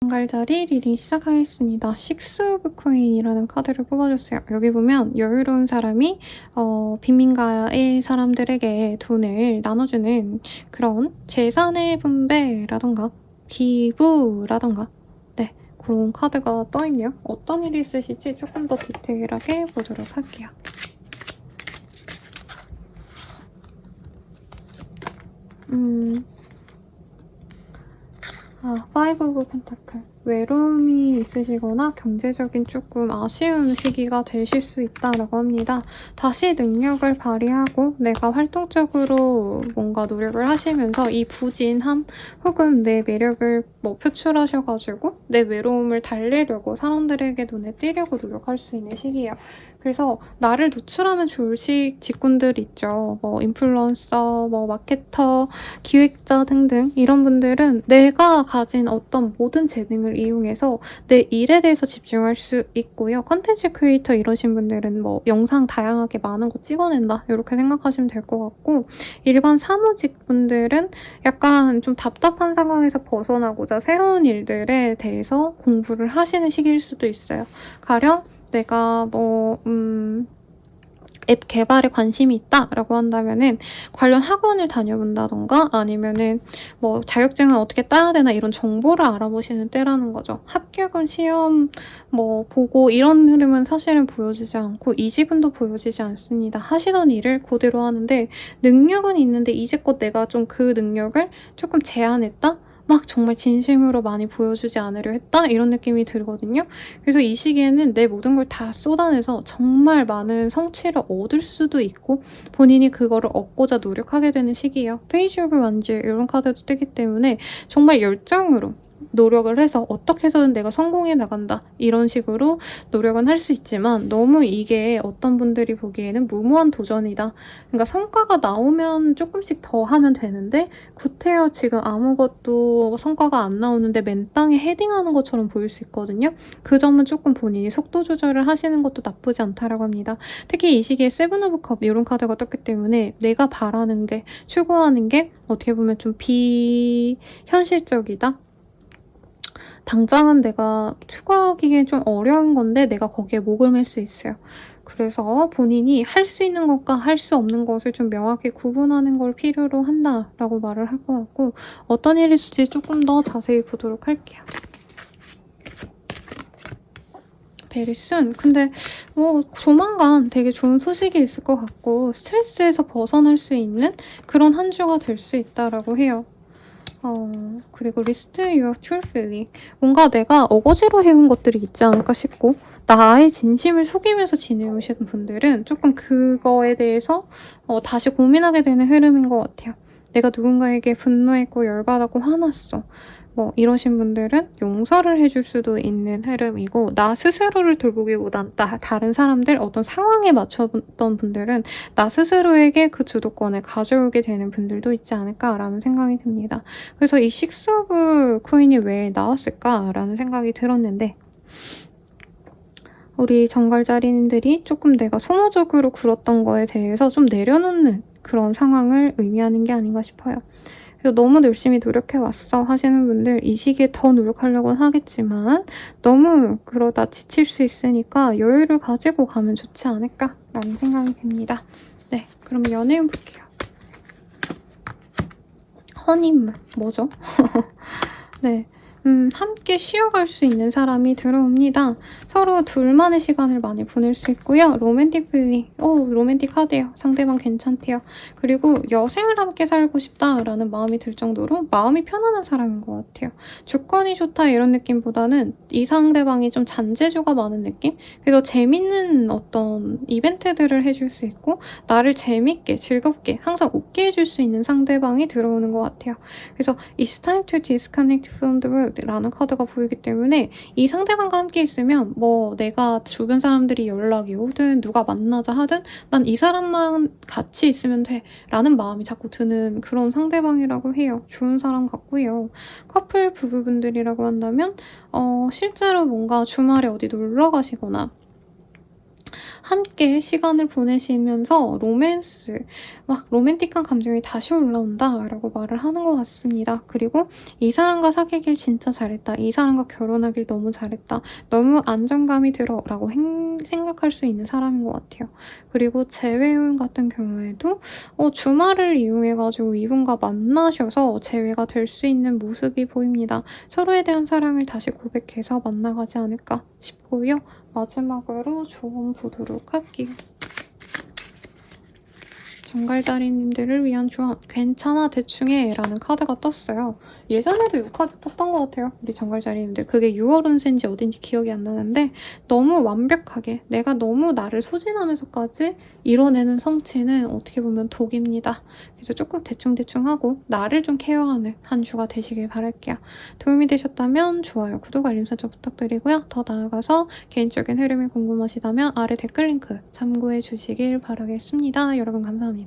정갈자리 리딩 시작하겠습니다. 식스 오브 코인이라는 카드를 뽑아줬어요. 여기 보면 여유로운 사람이 빈민가의 사람들에게 돈을 나눠주는 그런 재산의 분배라던가 기부라던가 네, 그런 카드가 떠있네요. 어떤 일이 있으실지 조금 더 디테일하게 보도록 할게요. 파이브 오브 펜타클. 외로움이 있으시거나 경제적인 조금 아쉬운 시기가 되실 수 있다라고 합니다. 다시 능력을 발휘하고 내가 활동적으로 뭔가 노력을 하시면서 이 부진함 혹은 내 매력을 표출하셔가지고 내 외로움을 달래려고 사람들에게 눈에 띄려고 노력할 수 있는 시기예요. 그래서 나를 노출하면 좋을 직군들 있죠. 인플루언서, 마케터, 기획자 등등 이런 분들은 내가 가진 어떤 모든 재능을 이용해서 내 일에 대해서 집중할 수 있고요. 컨텐츠 크리에이터 이러신 분들은 영상 다양하게 많은 거 찍어낸다 이렇게 생각하시면 될 것 같고, 일반 사무직 분들은 약간 좀 답답한 상황에서 벗어나고자 새로운 일들에 대해서 공부를 하시는 시기일 수도 있어요. 가령 내가 앱 개발에 관심이 있다라고 한다면은 관련 학원을 다녀본다던가 아니면은 자격증은 어떻게 따야 되나 이런 정보를 알아보시는 때라는 거죠. 합격은 시험 보고 이런 흐름은 사실은 보여지지 않고 이직은도 보여지지 않습니다. 하시던 일을 그대로 하는데 능력은 있는데 이제껏 내가 좀 그 능력을 조금 제한했다? 막 정말 진심으로 많이 보여주지 않으려 했다? 이런 느낌이 들거든요. 그래서 이 시기에는 내 모든 걸 다 쏟아내서 정말 많은 성취를 얻을 수도 있고 본인이 그거를 얻고자 노력하게 되는 시기예요. 페이지 오브 완즈 이런 카드도 뜨기 때문에 정말 열정으로 노력을 해서 어떻게 해서든 내가 성공해 나간다 이런 식으로 노력은 할 수 있지만 너무 이게 어떤 분들이 보기에는 무모한 도전이다. 그러니까 성과가 나오면 조금씩 더 하면 되는데 구태여 지금 아무것도 성과가 안 나오는데 맨땅에 헤딩하는 것처럼 보일 수 있거든요. 그 점은 조금 본인이 속도 조절을 하시는 것도 나쁘지 않다라고 합니다. 특히 이 시기에 세븐 오브 컵 이런 카드가 떴기 때문에 내가 바라는 게 추구하는 게 어떻게 보면 좀 비현실적이다. 당장은 내가 추구하기엔 좀 어려운 건데 내가 거기에 목을 맬 수 있어요. 그래서 본인이 할 수 있는 것과 할 수 없는 것을 좀 명확히 구분하는 걸 필요로 한다라고 말을 할 것 같고, 어떤 일이 있을지 조금 더 자세히 보도록 할게요. 베리슨 근데 조만간 되게 좋은 소식이 있을 것 같고 스트레스에서 벗어날 수 있는 그런 한 주가 될 수 있다라고 해요. 그리고 리스트 your truthfully. 뭔가 내가 어거지로 해온 것들이 있지 않을까 싶고 나의 진심을 속이면서 지내오신 분들은 조금 그거에 대해서 다시 고민하게 되는 흐름인 것 같아요. 내가 누군가에게 분노했고 열받았고 화났어. 이러신 분들은 용서를 해줄 수도 있는 흐름이고, 나 스스로를 돌보기보단 다른 사람들 어떤 상황에 맞췄던 분들은 나 스스로에게 그 주도권을 가져오게 되는 분들도 있지 않을까라는 생각이 듭니다. 그래서 이 식스 오브 코인이 왜 나왔을까라는 생각이 들었는데, 우리 정갈자리님들이 조금 내가 소모적으로 굴었던 거에 대해서 좀 내려놓는 그런 상황을 의미하는 게 아닌가 싶어요. 너무 열심히 노력해왔어 하시는 분들 이 시기에 더 노력하려고는 하겠지만 너무 그러다 지칠 수 있으니까 여유를 가지고 가면 좋지 않을까라는 생각이 듭니다. 네, 그럼 연애운 볼게요. 허니문 뭐죠? 네. 함께 쉬어갈 수 있는 사람이 들어옵니다. 서로 둘만의 시간을 많이 보낼 수 있고요. 로맨틱 필링. 로맨틱하대요. 상대방 괜찮대요. 그리고 여생을 함께 살고 싶다라는 마음이 들 정도로 마음이 편안한 사람인 것 같아요. 조건이 좋다 이런 느낌보다는 이 상대방이 좀 잔재주가 많은 느낌? 그래서 재밌는 어떤 이벤트들을 해줄 수 있고 나를 재밌게 즐겁게 항상 웃게 해줄 수 있는 상대방이 들어오는 것 같아요. 그래서 It's time to disconnect from the world 라는 카드가 보이기 때문에 이 상대방과 함께 있으면 내가 주변 사람들이 연락이 오든 누가 만나자 하든 난 이 사람만 같이 있으면 돼 라는 마음이 자꾸 드는 그런 상대방이라고 해요. 좋은 사람 같고요. 커플 부부분들이라고 한다면 실제로 뭔가 주말에 어디 놀러 가시거나 함께 시간을 보내시면서 막 로맨틱한 감정이 다시 올라온다 라고 말을 하는 것 같습니다. 그리고 이 사람과 사귀길 진짜 잘했다. 이 사람과 결혼하길 너무 잘했다. 너무 안정감이 들어 라고 생각할 수 있는 사람인 것 같아요. 그리고 재회운 같은 경우에도 주말을 이용해가지고 이분과 만나셔서 재회가 될 수 있는 모습이 보입니다. 서로에 대한 사랑을 다시 고백해서 만나가지 않을까 싶고요. 마지막으로 조언 보도록 할게요. 정갈자리님들을 위한 조언. 괜찮아 대충 해 라는 카드가 떴어요. 예전에도 이 카드 떴던 것 같아요. 우리 정갈자리님들. 그게 6월 운세인지 어딘지 기억이 안 나는데 너무 완벽하게 내가 너무 나를 소진하면서까지 이뤄내는 성취는 어떻게 보면 독입니다. 그래서 조금 대충대충 하고 나를 좀 케어하는 한 주가 되시길 바랄게요. 도움이 되셨다면 좋아요, 구독, 알림 설정 부탁드리고요. 더 나아가서 개인적인 흐름이 궁금하시다면 아래 댓글 링크 참고해 주시길 바라겠습니다. 여러분 감사합니다.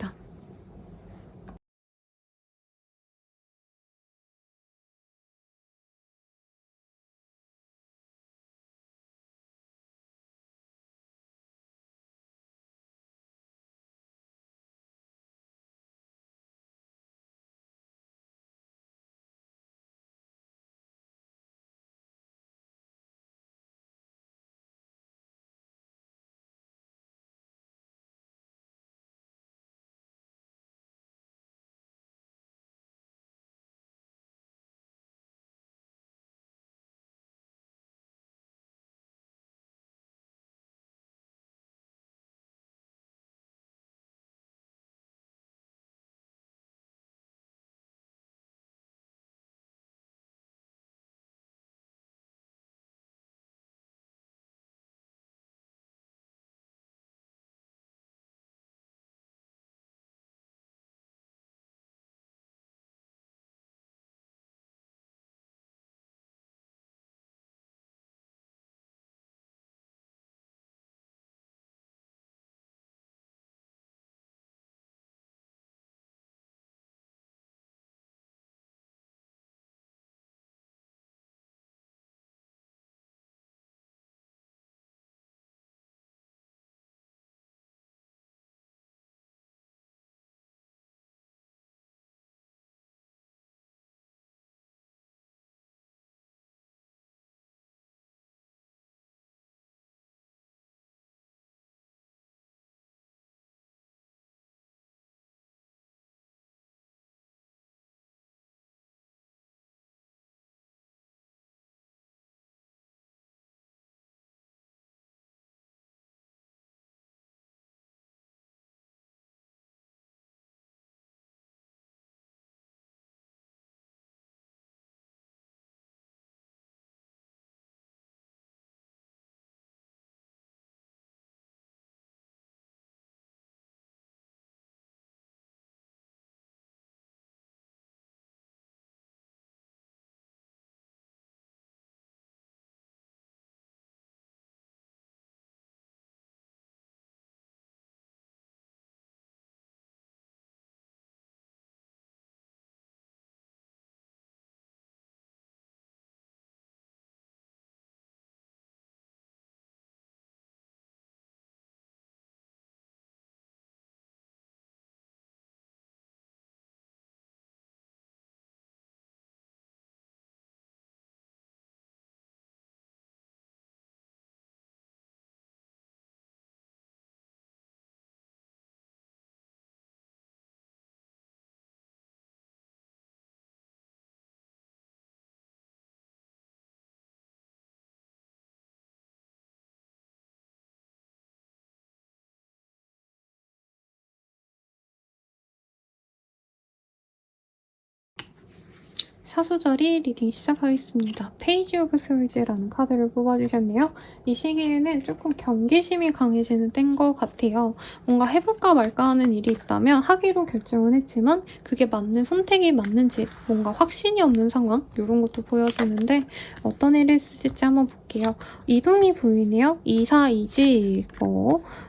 사수자리 리딩 시작하겠습니다. 페이지 오브 솔즈라는 카드를 뽑아주셨네요. 이 시기에는 조금 경계심이 강해지는 때인 것 같아요. 뭔가 해볼까 말까 하는 일이 있다면 하기로 결정은 했지만 그게 맞는 선택이 맞는지 뭔가 확신이 없는 상황 이런 것도 보여주는데 어떤 일이 있을지 한번 볼게요. 이동이 보이네요. 이사, 이직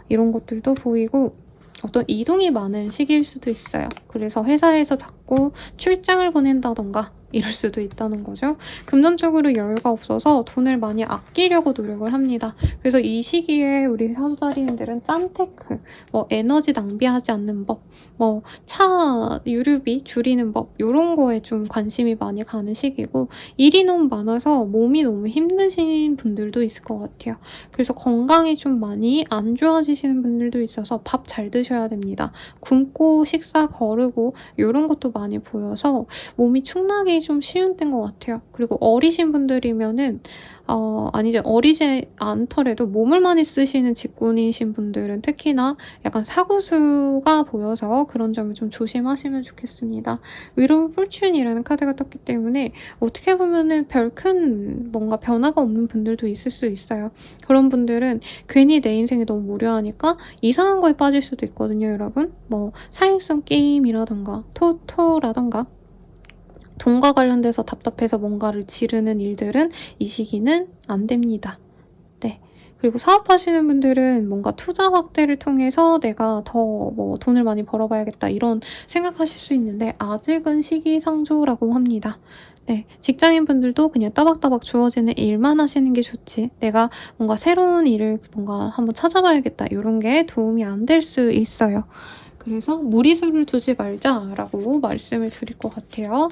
이런 것들도 보이고 어떤 이동이 많은 시기일 수도 있어요. 그래서 회사에서 자꾸 출장을 보낸다던가 이럴 수도 있다는 거죠. 금전적으로 여유가 없어서 돈을 많이 아끼려고 노력을 합니다. 그래서 이 시기에 우리 사주자리님들은 짠테크, 뭐 에너지 낭비하지 않는 법, 뭐 차 유류비 줄이는 법 요런 거에 좀 관심이 많이 가는 시기고, 일이 너무 많아서 몸이 너무 힘드신 분들도 있을 것 같아요. 그래서 건강이 좀 많이 안 좋아지시는 분들도 있어서 밥 잘 드셔야 됩니다. 굶고 식사 거르고 요런 것도 많이 보여서 몸이 축나기 좀 쉬운 때인 것 같아요. 그리고 어리신 분들이면은 아니죠. 어리지 않더라도 몸을 많이 쓰시는 직군이신 분들은 특히나 약간 사고수가 보여서 그런 점을 좀 조심하시면 좋겠습니다. 위로 폴춘이라는 카드가 떴기 때문에 어떻게 보면은 별 큰 뭔가 변화가 없는 분들도 있을 수 있어요. 그런 분들은 괜히 내 인생에 너무 무료하니까 이상한 거에 빠질 수도 있거든요, 여러분. 뭐 사행성 게임이라든가 토토라든가 돈과 관련돼서 답답해서 뭔가를 지르는 일들은 이 시기는 안 됩니다. 네. 그리고 사업하시는 분들은 뭔가 투자 확대를 통해서 '내가 더 뭐 돈을 많이 벌어봐야겠다.' 이런 생각하실 수 있는데 아직은 시기상조라고 합니다. 네. 직장인분들도 그냥 따박따박 주어지는 일만 하시는 게 좋지, '내가 뭔가 새로운 일을 뭔가 한번 찾아봐야겠다.' 요런 게 도움이 안 될 수 있어요. 그래서 '무리수를 두지 말자.'라고 말씀을 드릴 것 같아요.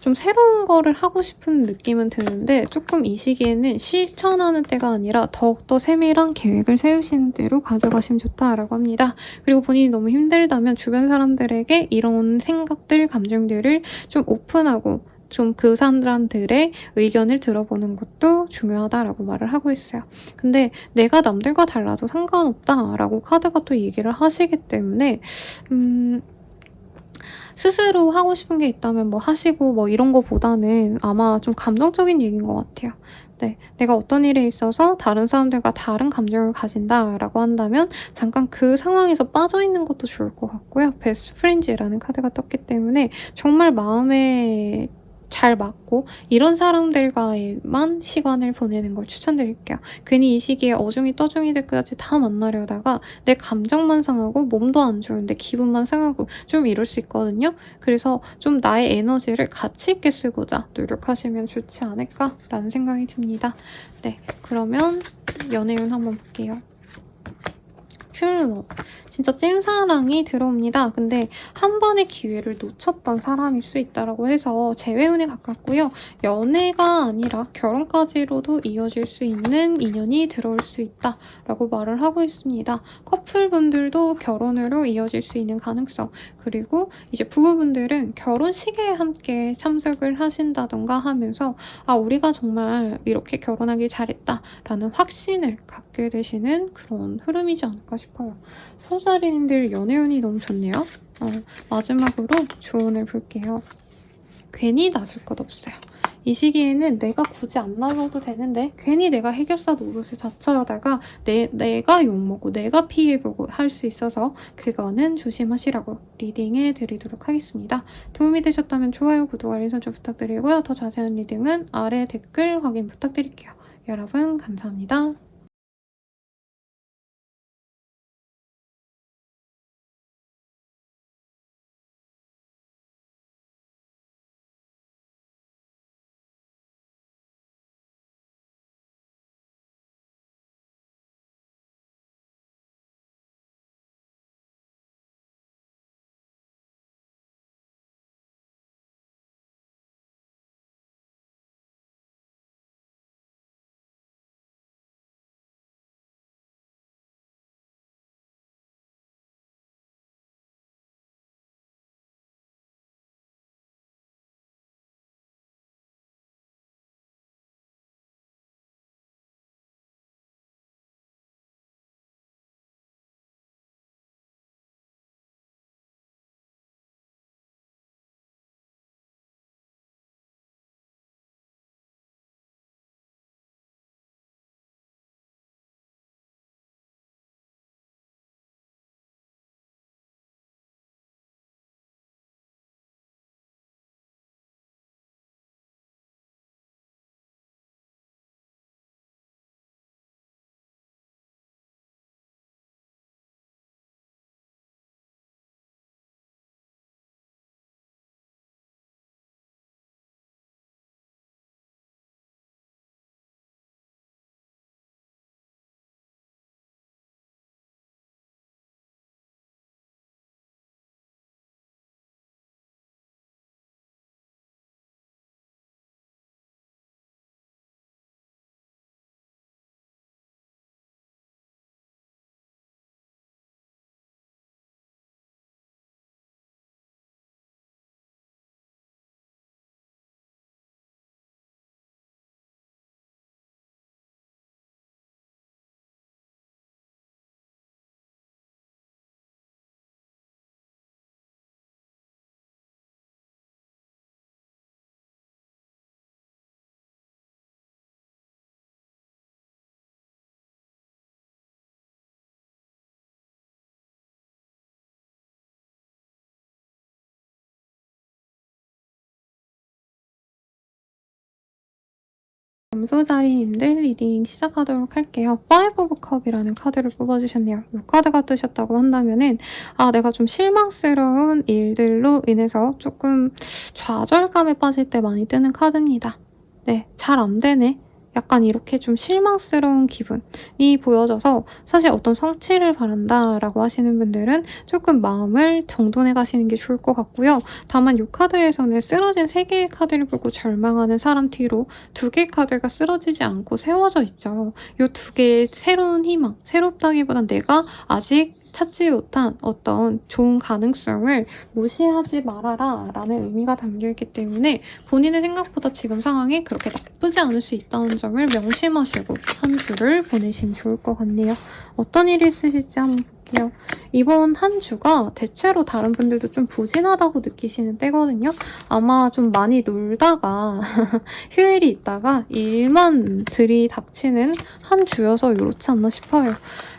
좀 새로운 거를 하고 싶은 느낌은 드는데 조금 이 시기에는 실천하는 때가 아니라 더욱더 세밀한 계획을 세우시는 때로 가져가시면 좋다라고 합니다. 그리고 본인이 너무 힘들다면 주변 사람들에게 이런 생각들, 감정들을 좀 오픈하고 좀 그 사람들의 의견을 들어보는 것도 중요하다라고 말을 하고 있어요. 근데 "내가 남들과 달라도 상관없다."라고 카드가 또 얘기를 하시기 때문에 스스로 하고 싶은 게 있다면 뭐 하시고 뭐 이런 거보다는 아마 좀 감정적인 얘기인 것 같아요. 네. '내가 어떤 일에 있어서 다른 사람들과 다른 감정을 가진다.'라고 한다면 잠깐 그 상황에서 빠져 있는 것도 좋을 것 같고요. 베스트 프렌즈라는 카드가 떴기 때문에 정말 마음에 잘 맞고 이런 사람들과만 시간을 보내는 걸 추천드릴게요. 괜히 이 시기에 어중이 떠중이들까지 다 만나려다가 내 감정만 상하고 몸도 안 좋은데 기분만 상하고 좀 이럴 수 있거든요. 그래서 좀 나의 에너지를 가치 있게 쓰고자 노력하시면 좋지 않을까라는 생각이 듭니다. 네, 그러면 연애운 한번 볼게요. 퓨르노. 진짜 찐사랑이 들어옵니다. 근데 한 번의 기회를 놓쳤던 사람일 수 있다라고 해서 재회운에 가깝고요. 연애가 아니라 결혼까지로도 이어질 수 있는 인연이 들어올 수 있다라고 말을 하고 있습니다. 커플분들도 결혼으로 이어질 수 있는 가능성, 그리고 이제 부부분들은 결혼식에 함께 참석을 하신다던가 하면서 '아, 우리가 정말 이렇게 결혼하길 잘했다.'라는 확신을 갖게 되시는 그런 흐름이지 않을까 싶어요. 소자리님들 연애운이 너무 좋네요. 마지막으로 조언을 볼게요. 괜히 나설 것 없어요. 이 시기에는 내가 굳이 안 나서도 되는데 괜히 내가 해결사 노릇을 자처하다가 내가 욕먹고 내가 피해보고 할 수 있어서 그거는 조심하시라고 리딩해 드리도록 하겠습니다. 도움이 되셨다면 좋아요, 구독, 알림 설정 부탁드리고요. 더 자세한 리딩은 아래 댓글 확인 부탁드릴게요. 여러분 감사합니다. 염소자리님들 리딩 시작하도록 할게요. 파이브 오브 컵이라는 카드를 뽑아주셨네요. 이 카드가 뜨셨다고 한다면은 내가 좀 실망스러운 일들로 인해서 조금 좌절감에 빠질 때 많이 뜨는 카드입니다. 네, 잘 안 되네. 약간 이렇게 좀 실망스러운 기분이 보여져서 사실 어떤 성취를 바란다라고 하시는 분들은 조금 마음을 정돈해 가시는 게 좋을 것 같고요. 다만 이 카드에서는 쓰러진 3개의 카드를 보고 절망하는 사람 뒤로 2개의 카드가 쓰러지지 않고 세워져 있죠. 이 2개의 새로운 희망, 새롭다기보단 내가 아직 찾지 못한 어떤 좋은 가능성을 무시하지 말아라 라는 의미가 담겨있기 때문에 본인의 생각보다 지금 상황이 그렇게 나쁘지 않을 수 있다는 점을 명심하시고 한 주를 보내시면 좋을 것 같네요. 어떤 일이 있으실지 한번 볼게요. 이번 한 주가 대체로 다른 분들도 좀 부진하다고 느끼시는 때거든요. 아마 좀 많이 놀다가 휴일이 있다가 일만 들이닥치는 한 주여서 이렇지 않나 싶어요.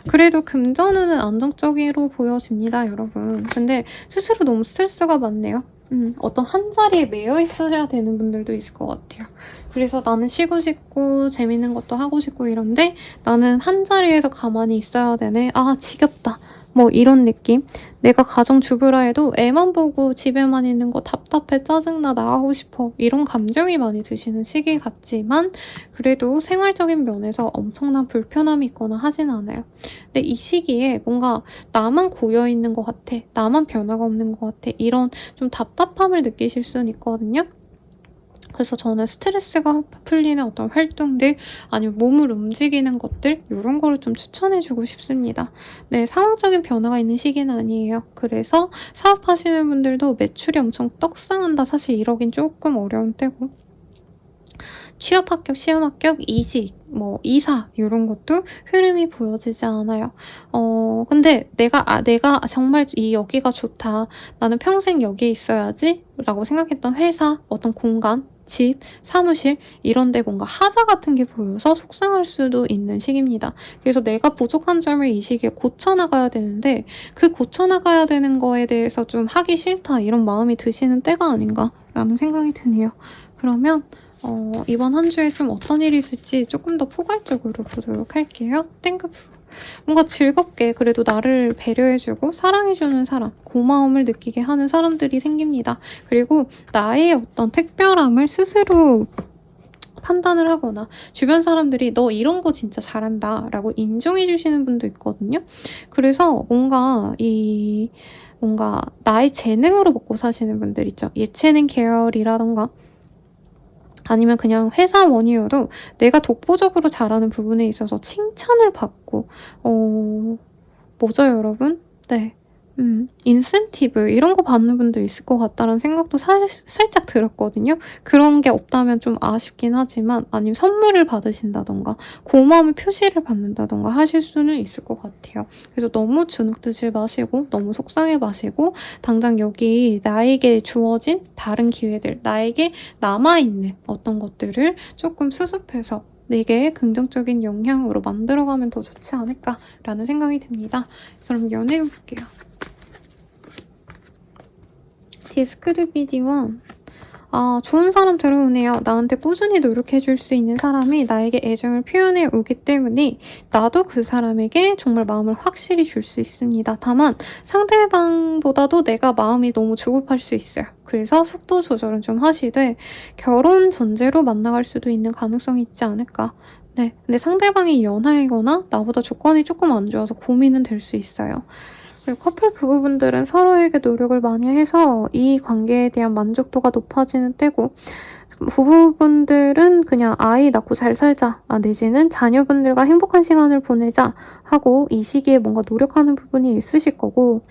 그래도 금전운은 안정적으로 보여집니다, 여러분. 근데 스스로 너무 스트레스가 많네요. 어떤 한 자리에 매여 있어야 되는 분들도 있을 것 같아요. 그래서 나는 쉬고 싶고 재밌는 것도 하고 싶고 이런데 나는 한 자리에서 가만히 있어야 되네. 지겹다. 뭐 이런 느낌? 내가 가정주부라 해도 애만 보고 집에만 있는 거 답답해, 짜증나, 나가고 싶어 이런 감정이 많이 드시는 시기 같지만 그래도 생활적인 면에서 엄청난 불편함이 있거나 하진 않아요. 근데 이 시기에 뭔가 나만 고여있는 것 같아, 나만 변화가 없는 것 같아 이런 좀 답답함을 느끼실 수는 있거든요. 그래서 저는 스트레스가 풀리는 어떤 활동들 아니면 몸을 움직이는 것들 이런 거를 좀 추천해주고 싶습니다. 네, 상황적인 변화가 있는 시기는 아니에요. 그래서 사업하시는 분들도 매출이 엄청 떡상한다. 사실 이러긴 조금 어려운 때고 취업 합격, 시험 합격, 이직, 뭐 이사 이런 것도 흐름이 보여지지 않아요. 근데 내가 정말 여기가 좋다. 나는 평생 여기에 있어야지 라고 생각했던 회사, 어떤 공간, 집, 사무실 이런 데 뭔가 하자 같은 게 보여서 속상할 수도 있는 시기입니다. 그래서 내가 부족한 점을 이 시기에 고쳐나가야 되는데 그 고쳐나가야 되는 거에 대해서 좀 하기 싫다 이런 마음이 드시는 때가 아닌가라는 생각이 드네요. 그러면 이번 한 주에 좀 어떤 일이 있을지 조금 더 포괄적으로 보도록 할게요. 땡급 뭔가 즐겁게 그래도 나를 배려해주고 사랑해주는 사람, 고마움을 느끼게 하는 사람들이 생깁니다. 그리고 나의 어떤 특별함을 스스로 판단을 하거나 주변 사람들이 너 이런 거 진짜 잘한다 라고 인정해 주시는 분도 있거든요. 그래서 뭔가 나의 재능으로 먹고 사시는 분들 있죠. 예체능 계열이라던가 아니면 그냥 회사원이어도 내가 독보적으로 잘하는 부분에 있어서 칭찬을 받고 뭐죠 여러분? 네. 인센티브 이런 거 받는 분도 있을 것 같다는 생각도 살짝 들었거든요. 그런 게 없다면 좀 아쉽긴 하지만 아니면 선물을 받으신다던가 고마움의 표시를 받는다던가 하실 수는 있을 것 같아요. 그래서 너무 주눅 드지 마시고 너무 속상해 마시고 당장 여기 나에게 주어진 다른 기회들 나에게 남아있는 어떤 것들을 조금 수습해서 내게 긍정적인 영향으로 만들어가면 더 좋지 않을까라는 생각이 듭니다. 그럼 연애 볼게요. 디스크립1 좋은 사람 들어오네요. 나한테 꾸준히 노력해줄 수 있는 사람이 나에게 애정을 표현해 오기 때문에 나도 그 사람에게 정말 마음을 확실히 줄 수 있습니다. 다만 상대방보다도 내가 마음이 너무 조급할 수 있어요. 그래서 속도 조절은 좀 하시되 결혼 전제로 만나갈 수도 있는 가능성이 있지 않을까. 네, 근데 상대방이 연하이거나 나보다 조건이 조금 안 좋아서 고민은 될 수 있어요. 그리고 커플 부부분들은 서로에게 노력을 많이 해서 이 관계에 대한 만족도가 높아지는 때고 부부분들은 그냥 아이 낳고 잘 살자 내지는 자녀분들과 행복한 시간을 보내자 하고 이 시기에 뭔가 노력하는 부분이 있으실 거고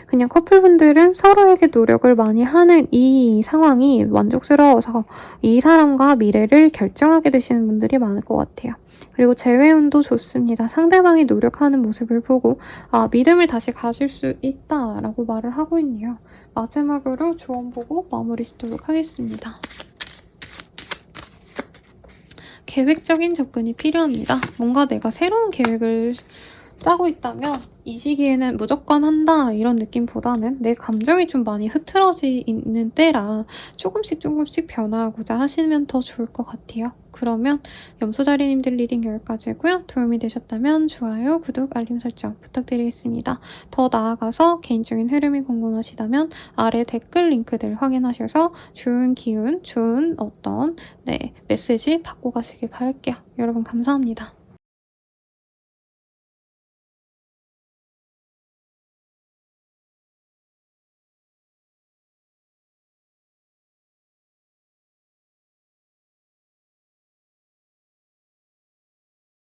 그냥 커플분들은 서로에게 노력을 많이 하는 이 상황이 만족스러워서 이 사람과 미래를 결정하게 되시는 분들이 많을 것 같아요. 그리고 재회운도 좋습니다. 상대방이 노력하는 모습을 보고 믿음을 다시 가질 수 있다라고 말을 하고 있네요. 마지막으로 조언 보고 마무리 짓도록 하겠습니다. 계획적인 접근이 필요합니다. 뭔가 내가 새로운 계획을 짜고 있다면 이 시기에는 무조건 한다 이런 느낌보다는 내 감정이 좀 많이 흐트러지는 때라 조금씩 조금씩 변화하고자 하시면 더 좋을 것 같아요. 그러면 염소자리님들 리딩 여기까지고요. 도움이 되셨다면 좋아요, 구독, 알림 설정 부탁드리겠습니다. 더 나아가서 개인적인 흐름이 궁금하시다면 아래 댓글 링크들 확인하셔서 좋은 기운, 좋은 어떤 메시지 받고 가시길 바랄게요. 여러분 감사합니다.